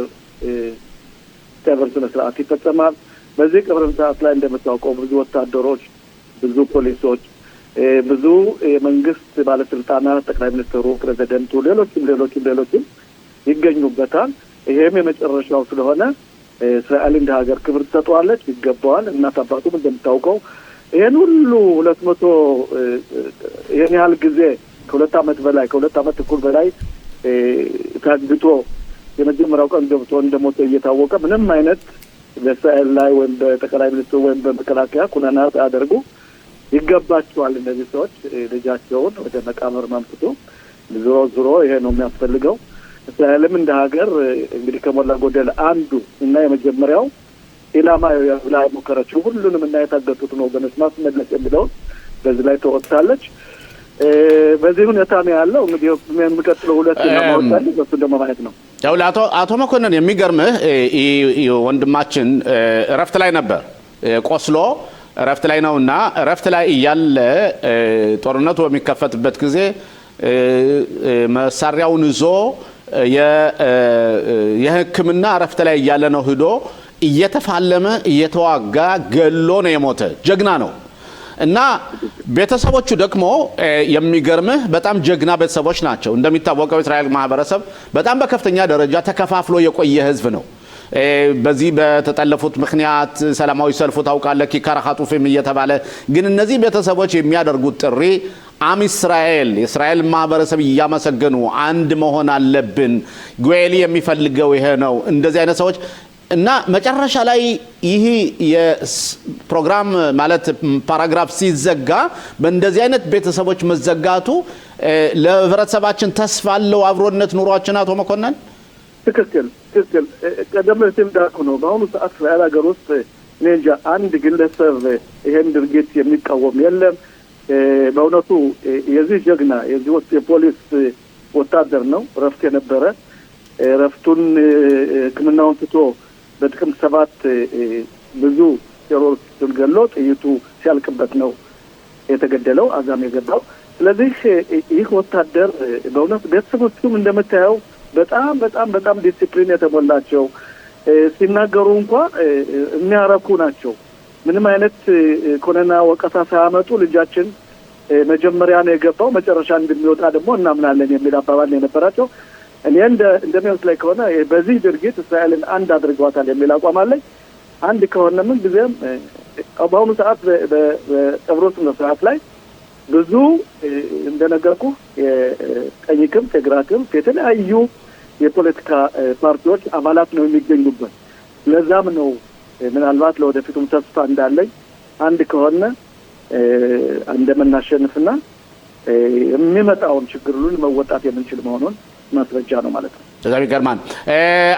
ቀብር ስነ ስርዓት ይፈጸማል። በዚህ ቀብር ሰዓት ላይ እንደምታውቀው ብዙ ወታደሮች፣ ብዙ ፖሊሶች፣ ብዙ የመንግስት ባለስልጣናት፣ ጠቅላይ ሚኒስትሩ፣ ፕሬዝዳንቱ፣ ሌሎችም ይገኙበታል። ይሄም የመጨረሻው ስለሆነ እስራኤል እንደ ሀገር ክብር ትሰጠዋለች፣ ይገባዋል። እናት አባቱም እንደምታውቀው ይሄን ሁሉ 200 ይሄን ያህል ጊዜ ከ2 ዓመት በላይ ከ2 ዓመት ተኩል በላይ ታግቶ የመጀመሪያው ቀን ገብቶ እንደሞተ እየታወቀ ምንም አይነት በእስራኤል ላይ ወይም በጠቅላይ ሚኒስትሩ ወይም በመከላከያ ኩነና ያደርጉ ይገባቸዋል። እነዚህ ሰዎች ልጃቸውን ወደ መቃብር ማምጥቶ ዞሮ ይሄ ነው የሚያስፈልገው። እስራኤልም እንደ ሀገር እንግዲህ ከሞላ ጎደል አንዱ እና የመጀመሪያው ኢላማ ላይ ሞከረችው ሁሉንም እና የታገቱትን ወገኖች ማስመለስ የሚለውን በዚህ ላይ ተወጥታለች። በዚህ ሁኔታ ነው ያለው። እንግዲህ የሚቀጥለው ሁለት ለማውጣት በሱ ደግሞ ማለት ነው። ያው አቶ መኮንን የሚገርምህ ወንድማችን እረፍት ላይ ነበር፣ ቆስሎ እረፍት ላይ ነውና እረፍት ላይ እያለ ጦርነቱ በሚከፈትበት ጊዜ መሳሪያውን ይዞ የሕክምና እረፍት ላይ እያለ ነው ሂዶ እየተፋለመ እየተዋጋ ገሎ ነው የሞተ ጀግና ነው። እና ቤተሰቦቹ ደግሞ የሚገርምህ በጣም ጀግና ቤተሰቦች ናቸው። እንደሚታወቀው እስራኤል ማህበረሰብ በጣም በከፍተኛ ደረጃ ተከፋፍሎ የቆየ ህዝብ ነው። በዚህ በተጠለፉት ምክንያት ሰላማዊ ሰልፉ ታውቃለህ ኪካር ኻጡፍም እየተባለ ግን እነዚህ ቤተሰቦች የሚያደርጉት ጥሪ እስራኤል የእስራኤል ማህበረሰብ እያመሰገኑ አንድ መሆን አለብን፣ ጎኤሊ የሚፈልገው ይሄ ነው። እንደዚህ አይነት ሰዎች እና መጨረሻ ላይ ይሄ የፕሮግራም ማለት ፓራግራፍ ሲዘጋ በእንደዚህ አይነት ቤተሰቦች መዘጋቱ ለህብረተሰባችን ተስፋ አለው አብሮነት ኑሯችን። አቶ መኮንን ትክክል ቀደም ሲል እንዳልኩ ነው። በአሁኑ ሰዓት እስራኤል ሀገር ውስጥ እኔ እንጃ አንድ ግለሰብ ይሄን ድርጊት የሚቃወም የለም። በእውነቱ የዚህ ጀግና የዚህ የፖሊስ ወታደር ነው ረፍት የነበረ ረፍቱን ሕክምናውን ትቶ በጥቅምት 7 ብዙ ቴሮሪስቶችን ገሎ ጥይቱ ሲያልቅበት ነው የተገደለው፣ አዛም የገባው። ስለዚህ ይህ ወታደር በእውነት ቤተሰቦቹም እንደምታየው በጣም ዲሲፕሊን የተሞላቸው ሲናገሩ እንኳን የሚያረኩ ናቸው። ምንም አይነት ኮነና ወቀሳ ሳያመጡ ልጃችን መጀመሪያ ነው የገባው መጨረሻ እንደሚወጣ ደግሞ እናምናለን የሚል አባባል ነው የነበራቸው። እኔ እንደሚመስለኝ ከሆነ በዚህ ድርጊት እስራኤልን አንድ አድርጓታል የሚል አቋም አለኝ። አንድ ከሆነ ምን ጊዜም በአሁኑ ሰዓት በቀብሩ ስነ ስርዓት ላይ ብዙ እንደነገርኩ የቀኝ ክንፍ የግራ ክንፍ የተለያዩ የፖለቲካ ፓርቲዎች አባላት ነው የሚገኙበት። ለዛም ነው ምናልባት ለወደፊቱም ተስፋ እንዳለኝ አንድ ከሆነ እንደምናሸንፍና የሚመጣውን ችግር ሁሉ መወጣት የምንችል መሆኑን ማስረጃ ነው ማለት ነው። ስለዚህ ገርማን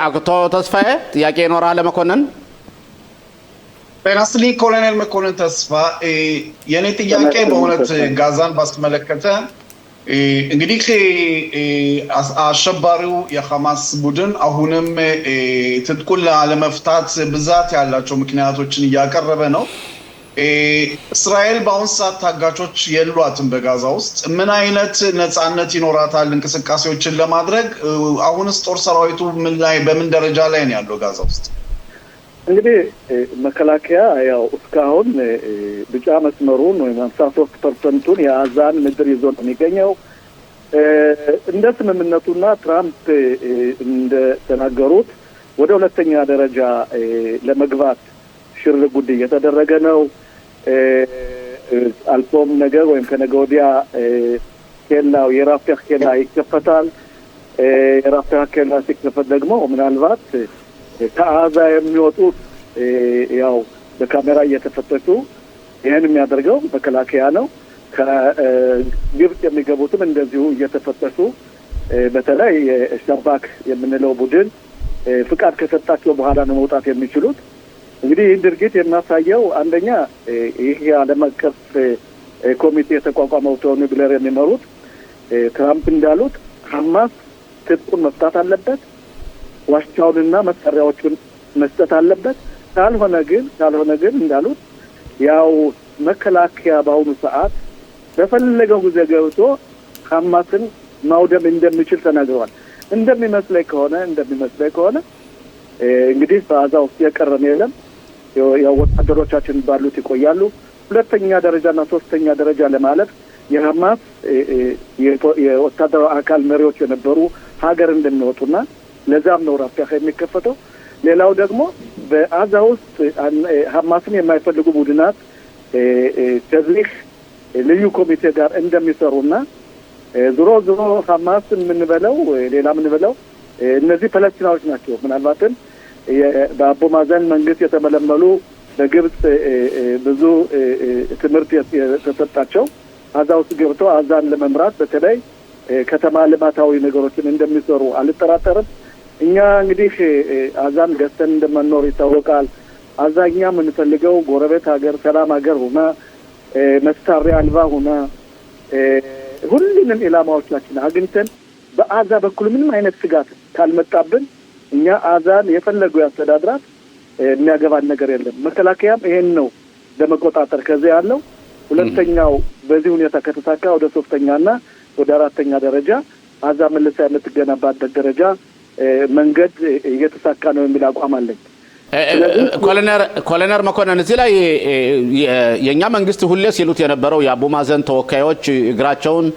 አቶ ተስፋዬ ጥያቄ ይኖራል ለመኮንን? ራስሊ ኮሎኔል መኮንን ተስፋ የኔ ጥያቄ በእውነት ጋዛን ባስመለከተ እንግዲህ አሸባሪው የሐማስ ቡድን አሁንም ትጥቁን ለመፍታት ብዛት ያላቸው ምክንያቶችን እያቀረበ ነው። እስራኤል በአሁን ሰዓት ታጋቾች የሏትም በጋዛ ውስጥ ምን አይነት ነፃነት ይኖራታል እንቅስቃሴዎችን ለማድረግ? አሁንስ ጦር ሰራዊቱ በምን ደረጃ ላይ ነው ያለው ጋዛ ውስጥ? እንግዲህ መከላከያ ያው እስካሁን ቢጫ መስመሩን ወይም 53% የጋዛን ምድር ይዞ ነው የሚገኘው። እንደ ስምምነቱና ትራምፕ እንደተናገሩት ወደ ሁለተኛ ደረጃ ለመግባት ሽር ጉድ እየተደረገ ነው። አልፎም ነገ ወይም ከነገ ወዲያ ኬላው የራፊያ ኬላ ይከፈታል። የራፊያ ኬላ ሲከፈት ደግሞ ምናልባት ከጋዛ የሚወጡት ያው በካሜራ እየተፈተሹ ይሄን የሚያደርገው መከላከያ ነው። ከግብጽ የሚገቡትም እንደዚሁ እየተፈተሹ በተለይ ሻባክ የምንለው ቡድን ፍቃድ ከሰጣቸው በኋላ ነው መውጣት የሚችሉት። እንግዲህ ይህ ድርጊት የሚያሳየው አንደኛ ይህ ዓለም አቀፍ ኮሚቴ የተቋቋመው ቶኒ ብለር የሚመሩት ትራምፕ እንዳሉት ሐማስ ትጥቁን መፍታት አለበት፣ ዋሻውንና መሳሪያዎቹን መስጠት አለበት። ካልሆነ ግን እንዳሉት ያው መከላከያ በአሁኑ ሰዓት በፈለገው ጊዜ ገብቶ ሐማስን ማውደም እንደሚችል ተናግረዋል። እንደሚመስለኝ ከሆነ እንግዲህ በጋዛ ውስጥ የቀረን የለም። ያው ወታደሮቻችን ባሉት ይቆያሉ። ሁለተኛ ደረጃና ሶስተኛ ደረጃ ለማለት የሐማስ የወታደራዊ አካል መሪዎች የነበሩ ሀገር እንደሚወጡና ለዛም ነው ራፊያ የሚከፈተው። ሌላው ደግሞ በጋዛ ውስጥ ሐማስን የማይፈልጉ ቡድናት ከዚህ ልዩ ኮሚቴ ጋር እንደሚሰሩና ዞሮ ሐማስ የምንበለው ሌላ የምንበለው እነዚህ ፓለስቲናዎች ናቸው። ምናልባትም በአቦ ማዘን መንግስት የተመለመሉ በግብጽ ብዙ ትምህርት የተሰጣቸው ጋዛ ውስጥ ገብተው ጋዛን ለመምራት በተለይ ከተማ ልማታዊ ነገሮችን እንደሚሰሩ አልጠራጠርም። እኛ እንግዲህ ጋዛን ገዝተን እንደማንኖር ይታወቃል። ጋዛ እኛ የምንፈልገው ጎረቤት ሀገር፣ ሰላም ሀገር ሆና መሳሪያ አልባ ሆና ሁሉንም ኢላማዎቻችን አግኝተን በጋዛ በኩል ምንም አይነት ስጋት ካልመጣብን እኛ ጋዛን የፈለገው ያስተዳድራት የሚያገባን ነገር የለም። መከላከያም ይሄን ነው ለመቆጣጠር ከዚህ ያለው። ሁለተኛው በዚህ ሁኔታ ከተሳካ ወደ ሶስተኛና ወደ አራተኛ ደረጃ ጋዛ መልሳ የምትገነባበት ደረጃ መንገድ እየተሳካ ነው የሚል አቋም አለኝ። ኮሎኔል መኮንን እዚህ ላይ የኛ መንግስት ሁሌ ሲሉት የነበረው የአቡ ማዘን ተወካዮች እግራቸውን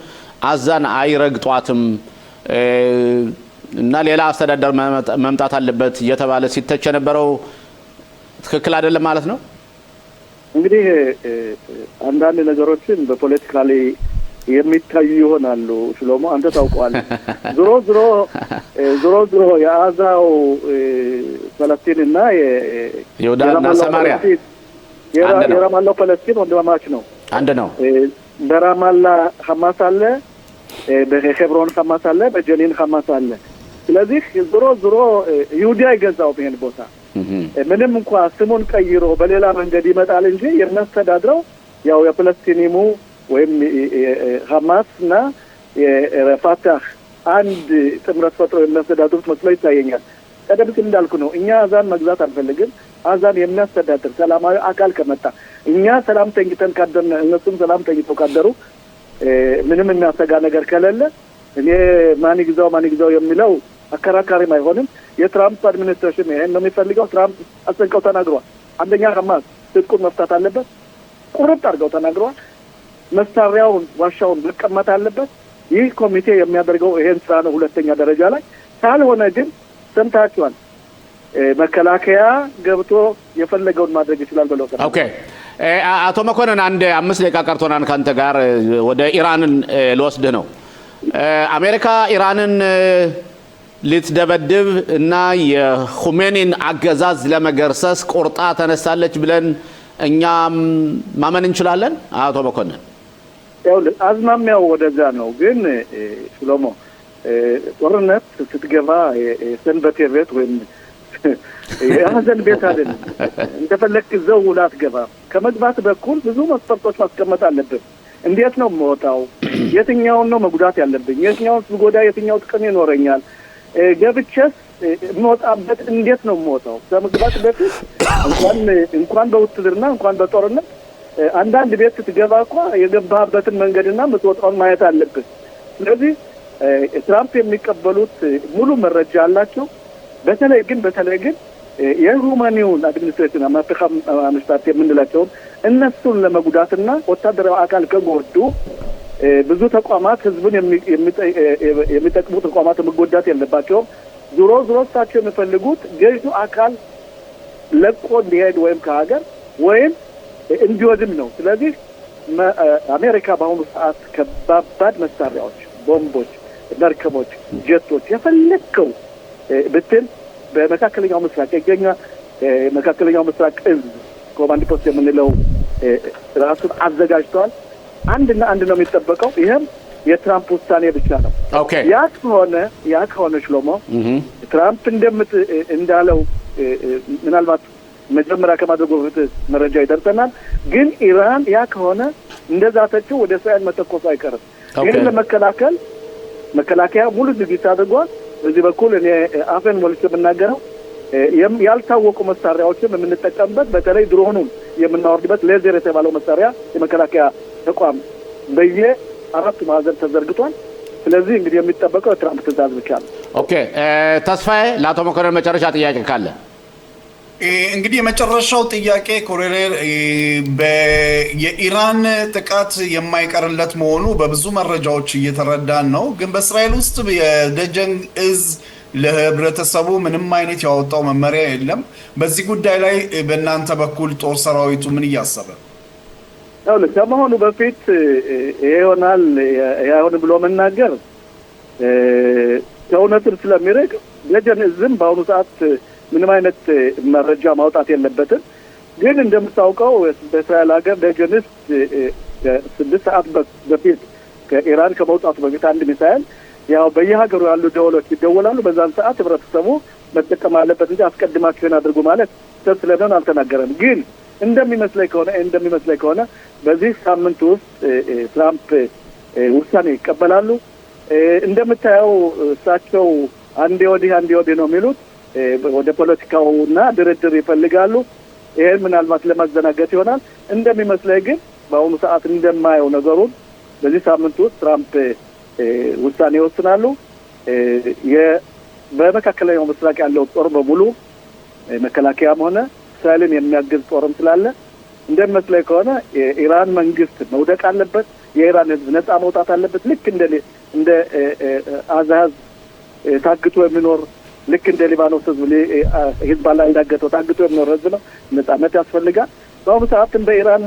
ጋዛን አይረግጧትም እና ሌላ አስተዳደር መምጣት አለበት እየተባለ ሲተች የነበረው ትክክል አይደለም ማለት ነው። እንግዲህ አንዳንድ ነገሮችን በፖለቲካ ላይ የሚታዩ ይሆናሉ። ሽሎሞ አንተ ታውቀዋለህ። ዞሮ የጋዛው ፓለስቲንና የይሁዳና ሰማሪያ የራማላው ፓለስቲን ወንድማማች ነው፣ አንድ ነው። በራማላ ሐማስ አለ፣ በሄብሮን ሐማስ አለ፣ በጀኒን ሐማስ አለ። ስለዚህ ዞሮ ይሁዳ አይገዛውም ይሄን ቦታ። ምንም እንኳን ስሙን ቀይሮ በሌላ መንገድ ይመጣል እንጂ የሚያስተዳድረው ያው የፓለስቲኒሙ ወይም ሐማስና የፋታህ አንድ ጥምረት ፈጥሮ የሚያስተዳድሩት መስሎ ይታየኛል። ቀደም ሲል እንዳልኩ ነው፣ እኛ ጋዛን መግዛት አንፈልግም። ጋዛን የሚያስተዳድር ሰላማዊ አካል ከመጣ እኛ ሰላም ተኝተን ካደርን እነሱም ሰላም ተኝተው ካደሩ ምንም የሚያሰጋ ነገር ከሌለ እኔ ማን ይግዛው የሚለው አከራካሪም አይሆንም። የትራምፕ አድሚኒስትሬሽን ይሄን ነው የሚፈልገው። ትራምፕ አስጠንቀው ተናግረዋል። አንደኛ ሐማስ ትጥቁን መፍታት አለበት፣ ቁርጥ አድርገው ተናግረዋል። መሳሪያውን ዋሻውን መቀመጥ አለበት። ይህ ኮሚቴ የሚያደርገው ይሄን ስራ ነው ሁለተኛ ደረጃ ላይ። ካልሆነ ግን ሰምታችኋል፣ መከላከያ ገብቶ የፈለገውን ማድረግ ይችላል ብለው ተናግረዋል። ኦኬ አቶ መኮንን አንድ 5 ደቂቃ ቀርቶናል ካንተ ጋር ወደ ኢራንን ልወስድህ ነው። አሜሪካ ኢራንን ልትደበድብ እና የኹሜኒን አገዛዝ ለመገርሰስ ቆርጣ ተነሳለች ብለን እኛም ማመን እንችላለን? አቶ መኮንን ያው አዝማሚያው ወደዛ ነው። ግን ሽሎሞ ጦርነት ስትገባ ሰንበቴ ቤት ወይም የሀዘን ቤት አይደለም። እንደፈለክ ዘው ውላ አትገባም። ከመግባት በኩል ብዙ መስፈርቶች ማስቀመጥ አለብን። እንዴት ነው የምወጣው? የትኛውን ነው መጉዳት ያለብኝ? የትኛውን ስጎዳ የትኛው ጥቅም ይኖረኛል? ገብቼስ የምወጣበት እንዴት ነው የምወጣው? ከመግባት በፊት እንኳን በውትድርና እንኳን በጦርነት አንዳንድ ቤት ስትገባ እኮ የገባህበትን መንገድና የምትወጣውን ማየት አለብን። ስለዚህ ትራምፕ የሚቀበሉት ሙሉ መረጃ አላቸው። በተለይ ግን የሩማኒውን አድሚኒስትሬሽን አማተካ አምስታት የምንላቸውን እነሱን ለመጉዳትና ወታደራዊ አካል ከጎዱ ብዙ ተቋማት ህዝብን የሚጠቅሙ ተቋማት መጎዳት የለባቸውም። ዙሮ እሳቸው የሚፈልጉት ገዢው አካል ለቆ እንዲሄድ ወይም ከሀገር ወይም እንዲወድም ነው። ስለዚህ አሜሪካ በአሁኑ ሰዓት ከባድ መሳሪያዎች፣ ቦምቦች፣ መርከቦች፣ ጀቶች የፈለከው ብትል በመካከለኛው ምስራቅ የገኛ መካከለኛው ምስራቅ እዝ ኮማንድ ፖስት የምንለው ራሱን አዘጋጅተዋል። አንድ ነው የሚጠበቀው። ይሄም የትራምፕ ውሳኔ ብቻ ነው። ያ ከሆነ ሽሎሞ ትራምፕ እንዳለው ምናልባት መጀመሪያ ከማድረጉ በፊት መረጃ ይደርሰናል። ግን ኢራን ያ ከሆነ እንደዛተችው ወደ እስራኤል መተኮሱ አይቀርም። ይህን ለመከላከል መከላከያ ሙሉ ዝግጅት አድርጓል። በዚህ በኩል እኔ አፈን ሞልቼ የምናገረው ያልታወቁ መሳሪያዎችን የምንጠቀምበት በተለይ ድሮኑን የምናወርድበት ሌዘር የተባለው መሳሪያ የመከላከያ ተቋም በየ4 ማዕዘን ተዘርግቷል። ስለዚህ እንግዲህ የሚጠበቀው የትራምፕ ትዕዛዝ ብቻ ነው። ኦኬ ተስፋዬ፣ ለአቶ መኮንን መጨረሻ ጥያቄ ካለ? እንግዲህ የመጨረሻው ጥያቄ ኮሎኔል፣ የኢራን ጥቃት የማይቀርለት መሆኑ በብዙ መረጃዎች እየተረዳን ነው። ግን በእስራኤል ውስጥ የደጀን እዝ ለህብረተሰቡ ምንም አይነት ያወጣው መመሪያ የለም። በዚህ ጉዳይ ላይ በእናንተ በኩል ጦር ሰራዊቱ ምን እያሰበ? ከመሆኑ በፊት ይሆናል ያሁን ብሎ መናገር ከእውነትን ስለሚርቅ ደጀን እዝም በአሁኑ ሰዓት ምንም አይነት መረጃ ማውጣት የለበትም። ግን እንደምታውቀው በእስራኤል ሀገር ደጀን እዝ 6 ሰዓት በፊት ከኢራን ከመውጣቱ በፊት አንድ ሚሳኤል ያው በየሀገሩ ያሉ ደወሎች ይደወላሉ። በዛን ሰዓት ህብረተሰቡ መጠቀም አለበት እንጂ አስቀድማችሁን አድርጉ ማለት ስለምን አልተናገረም። ግን እንደሚመስለኝ ከሆነ በዚህ ሳምንት ውስጥ ትራምፕ ውሳኔ ይቀበላሉ። እንደምታየው እሳቸው አንዴ ወዲህ ነው የሚሉት። ወደ ፖለቲካውና ድርድር ይፈልጋሉ። ይሄን ምናልባት ለማዘናገት ይሆናል። እንደሚመስለኝ ግን በአሁኑ ሰዓት እንደማየው ነገሩን በዚህ ሳምንት ውስጥ ትራምፕ ውሳኔ ይወስናሉ። በመካከለኛው ምስራቅ ያለው ጦር በሙሉ መከላከያም ሆነ እስራኤልን የሚያግዝ ጦርም ስላለ እንደሚመስለኝ ከሆነ የኢራን መንግስት መውደቅ አለበት። የኢራን ህዝብ ነፃ መውጣት አለበት። ልክ እንደ አዛዝ ታግቶ የሚኖር ልክ እንደ ሊባኖስ ህዝብ ሂዝቦላ እንዳገተው ታግቶ የሚኖር ህዝብ ነው። ነፃነት ያስፈልጋል። በአሁኑ ሰዓትም በኢራን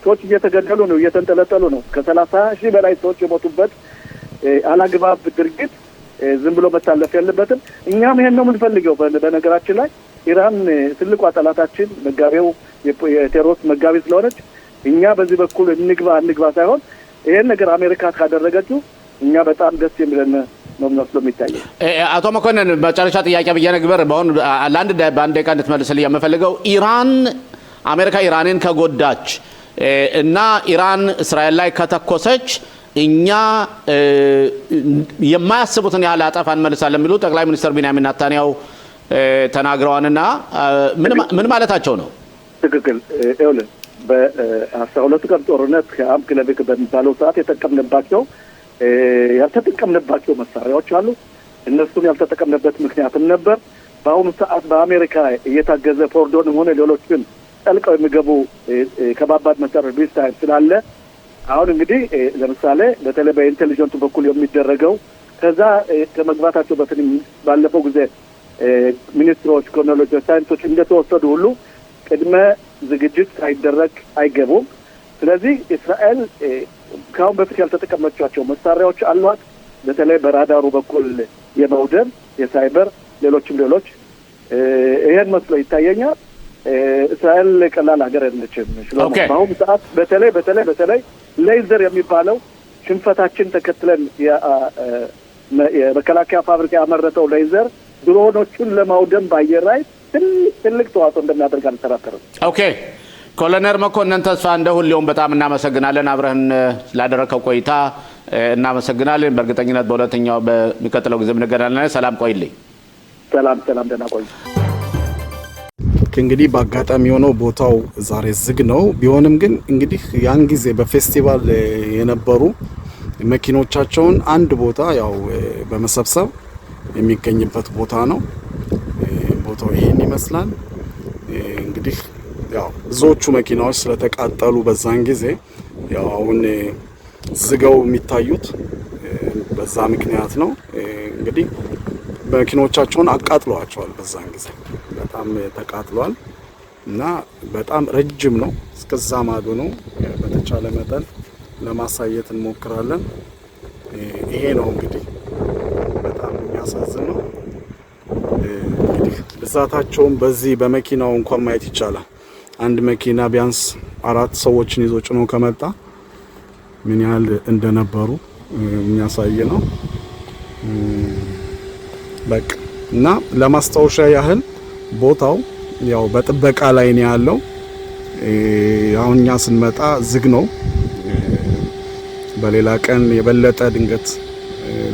ሰዎች እየተገደሉ ነው፣ እየተንጠለጠሉ ነው። ከ30,000 በላይ ሰዎች የሞቱበት አላግባብ ድርጊት ዝም ብሎ መታለፍ የለበትም። እኛም ይሄን ነው የምንፈልገው። በነገራችን ላይ ኢራን ትልቋ ጠላታችን መጋቢው የቴሮሪስት መጋቢ ስለሆነች እኛ በዚህ በኩል እንግባ ሳይሆን ይሄን ነገር አሜሪካ ካደረገችው እኛ በጣም ደስ የሚለን ነው መስሎ የሚታየው። አቶ መኮንን መጨረሻ ጥያቄ ብየነግበር በአሁን ለአንድ በአንድ ደቂቃ እንድትመልስልኝ የምፈልገው አሜሪካ ኢራንን ከጎዳች እና ኢራን እስራኤል ላይ ከተኮሰች እኛ የማያስቡትን ያህል አጠፋ እንመልሳለን የሚሉ ጠቅላይ ሚኒስትር ቢንያሚን ኔታንያሁ ተናግረዋልና ምን ማለታቸው ነው? ትክክል። ይኸውልህ በ12 ቀን ጦርነት ከአም ክለቤክ በሚባለው ሰዓት ያልተጠቀምንባቸው መሳሪያዎች አሉ። እነሱን ያልተጠቀምንበት ምክንያትም ነበር። በአሁኑ ሰዓት በአሜሪካ እየታገዘ ፎርዶንም ሆነ ሌሎችን ጠልቀው የሚገቡ ከባባድ መሳሪያ ቢስታይል ስላለ አሁን እንግዲህ ለምሳሌ በተለይ በኢንቴሊጀንቱ በኩል የሚደረገው ከዛ ከመግባታቸው በፊት ባለፈው ጊዜ ሚኒስትሮች፣ ኮሎኔሎች፣ ሳይንቶች እንደተወሰዱ ሁሉ ቅድመ ዝግጅት ሳይደረግ አይገቡም። ስለዚህ እስራኤል ከአሁን በፊት ያልተጠቀመቻቸው መሳሪያዎች አሏት። በተለይ በራዳሩ በኩል የመውደም የሳይበር ሌሎች ይሄን መስሎ ይታየኛል። እስራኤል ቀላል ሀገር አይደለችም። በአሁኑ ሰዓት በተለይ ሌዘር የሚባለው ሽንፈታችን ተከትለን የመከላከያ ፋብሪካ ያመረተው ሌዘር ድሮኖቹን ለማውደም በአየር ላይ ትልቅ ተዋጽኦ እንደሚያደርግ አልጠራጠርም። ኦኬ ኮሎኔል መኮንን ተስፋ እንደ ሁሌውም በጣም እናመሰግናለን። አብረህን ስላደረከው ቆይታ እናመሰግናለን። በእርግጠኝነት በሁለተኛው በሚቀጥለው ጊዜ እንገናኛለን። ሰላም ቆይልኝ። ሰላም ደህና ቆይ። እንግዲህ በአጋጣሚ የሆነው ቦታው ዛሬ ዝግ ነው። ቢሆንም ግን እንግዲህ ያን ጊዜ በፌስቲቫል የነበሩ መኪኖቻቸውን አንድ ቦታ ያው በመሰብሰብ የሚገኝበት ቦታ ነው። ቦታው ይሄን ይመስላል። እንግዲህ ያው ብዙዎቹ መኪናዎች ስለተቃጠሉ በዛን ጊዜ ያው አሁን ዝገው የሚታዩት በዛ ምክንያት ነው። እንግዲህ መኪኖቻቸውን አቃጥለዋቸዋል። በዛን ጊዜ በጣም ተቃጥሏል እና በጣም ረጅም ነው። እስከዛ ማዶ ነው። በተቻለ መጠን ለማሳየት እንሞክራለን። ይሄ ነው እንግዲህ በጣም የሚያሳዝን ነው። እንግዲህ ብዛታቸውን በዚህ በመኪናው እንኳን ማየት ይቻላል። አንድ መኪና ቢያንስ 4 ሰዎችን ይዞ ጭኖ ከመጣ ምን ያህል እንደነበሩ የሚያሳይ ነው። በቃ እና ለማስታወሻ ያህል ቦታው ያው በጥበቃ ላይ ነው ያለው። አሁን እኛ ስንመጣ ዝግ ነው። በሌላ ቀን የበለጠ ድንገት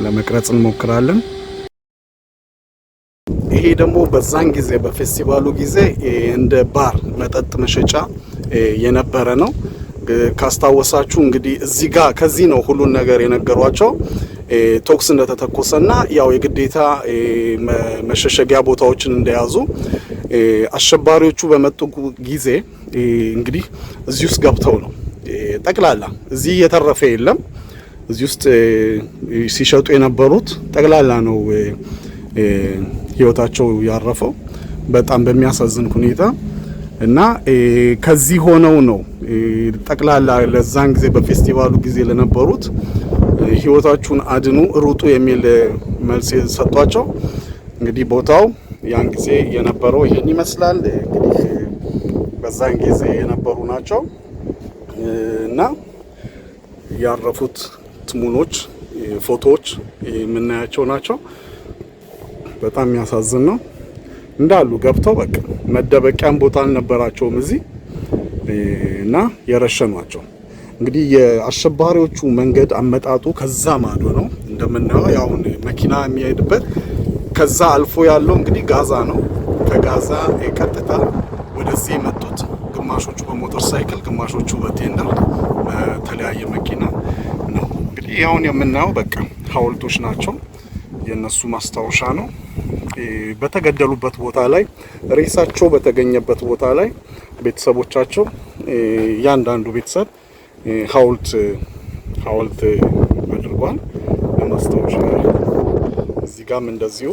ለመቅረጽ እንሞክራለን። ይሄ ደግሞ በዛን ጊዜ በፌስቲቫሉ ጊዜ እንደ ባር መጠጥ መሸጫ የነበረ ነው። ካስታወሳችሁ እንግዲህ እዚህ ጋር ከዚህ ነው ሁሉን ነገር የነገሯቸው። ቶክስ እንደተተኮሰና ያው የግዴታ መሸሸጊያ ቦታዎችን እንደያዙ አሸባሪዎቹ በመጡ ጊዜ እንግዲህ እዚህ ውስጥ ገብተው ነው ጠቅላላ እዚህ የተረፈ የለም። እዚህ ውስጥ ሲሸጡ የነበሩት ጠቅላላ ነው ህይወታቸው ያረፈው በጣም በሚያሳዝን ሁኔታ እና ከዚህ ሆነው ነው ጠቅላላ ለዛን ጊዜ በፌስቲቫሉ ጊዜ ለነበሩት ህይወታችሁን አድኑ ሩጡ የሚል መልስ ሰጥቷቸው እንግዲህ ቦታው ያን ጊዜ የነበረው ይሄን ይመስላል። እንግዲህ በዛን ጊዜ የነበሩ ናቸው እና ያረፉት ትሙኖች ፎቶዎች የምናያቸው ናቸው። በጣም የሚያሳዝን ነው። እንዳሉ ገብተው በቃ መደበቂያም ቦታ አልነበራቸውም እዚህ እና የረሸኗቸው። እንግዲህ የአሸባሪዎቹ መንገድ አመጣጡ ከዛ ማዶ ነው እንደምናየው። ያው መኪና የሚሄድበት ከዛ አልፎ ያለው እንግዲህ ጋዛ ነው። ከጋዛ ቀጥታ ወደዚህ የመጡት ግማሾቹ በሞተር ሳይክል፣ ግማሾቹ በቴንደር በተለያየ መኪና ነው። እንግዲህ አሁን የምናየው በቃ ሐውልቶች ናቸው። የነሱ ማስታወሻ ነው። በተገደሉበት ቦታ ላይ ሬሳቸው በተገኘበት ቦታ ላይ ቤተሰቦቻቸው ያንዳንዱ ቤተሰብ ሐውልት አድርጓል ለማስታወሻ። እዚህ ጋርም እንደዚሁ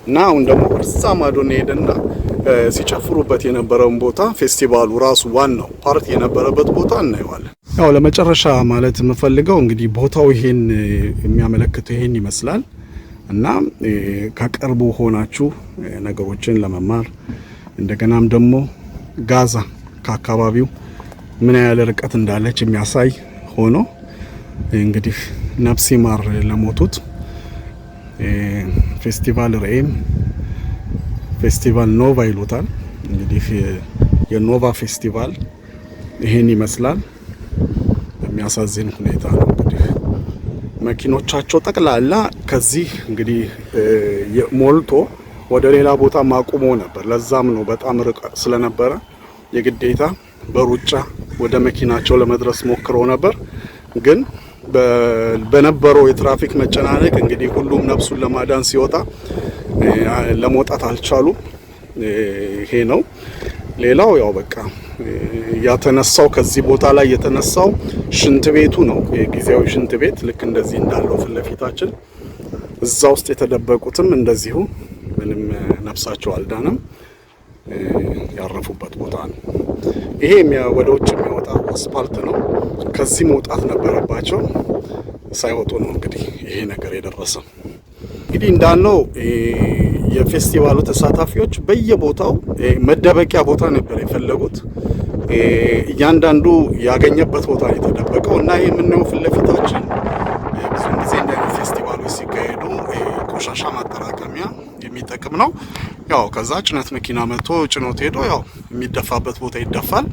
እና አሁን ደግሞ እዛ ማዶ ሄደና ሲጨፍሩበት የነበረውን ቦታ ፌስቲቫሉ ራሱ ዋናው ፓርቲ የነበረበት ቦታ እናየዋለን። ያው ለመጨረሻ ማለት የምፈልገው እንግዲህ ቦታው ይሄን የሚያመለክተው ይሄን ይመስላል እና ከቅርቡ ሆናችሁ ነገሮችን ለመማር እንደገናም ደግሞ ጋዛ ከአካባቢው ምን ያህል ርቀት እንዳለች የሚያሳይ ሆኖ እንግዲህ ነፍስ ይማር ለሞቱት። ፌስቲቫል ሬም ፌስቲቫል ኖቫ ይሉታል። እንግዲህ የኖቫ ፌስቲቫል ይሄን ይመስላል። የሚያሳዝን ሁኔታ ነው። እንግዲህ መኪኖቻቸው ጠቅላላ ከዚህ እንግዲህ ሞልቶ ወደ ሌላ ቦታ ማቁሞ ነበር። ለዛም ነው በጣም ርቀት ስለነበረ የግዴታ በሩጫ ወደ መኪናቸው ለመድረስ ሞክረው ነበር። ግን በነበረው የትራፊክ መጨናነቅ እንግዲህ ሁሉም ነፍሱን ለማዳን ሲወጣ ለመውጣት አልቻሉ። ይሄ ነው። ሌላው ያው በቃ ያተነሳው ከዚህ ቦታ ላይ የተነሳው ሽንት ቤቱ ነው። የጊዜያዊ ሽንት ቤት ልክ እንደዚህ እንዳለው ፊት ለፊታችን እዛ ውስጥ የተደበቁትም እንደዚሁ ምንም ነፍሳቸው አልዳነም። ያረፉበት ቦታ ነው። ይሄ ወደ ውጭ የሚወጣው አስፓልት ነው። ከዚህ መውጣት ነበረባቸው። ሳይወጡ ነው እንግዲህ ይሄ ነገር የደረሰው። እንግዲህ እንዳልነው የፌስቲቫሉ ተሳታፊዎች በየቦታው መደበቂያ ቦታ ነበር የፈለጉት። እያንዳንዱ ያገኘበት ቦታ የተደበቀው እና ይሄ የምናየው ፊት ለፊታችን ብዙ ጊዜ እንደዚህ ፌስቲቫሎች ሲካሄዱ ቆሻሻ ማጠራቀሚያ የሚጠቅም ነው። ያው ከዛ ጭነት መኪና መጥቶ ጭኖት ሄዶ ያው የሚደፋበት ቦታ ይደፋል።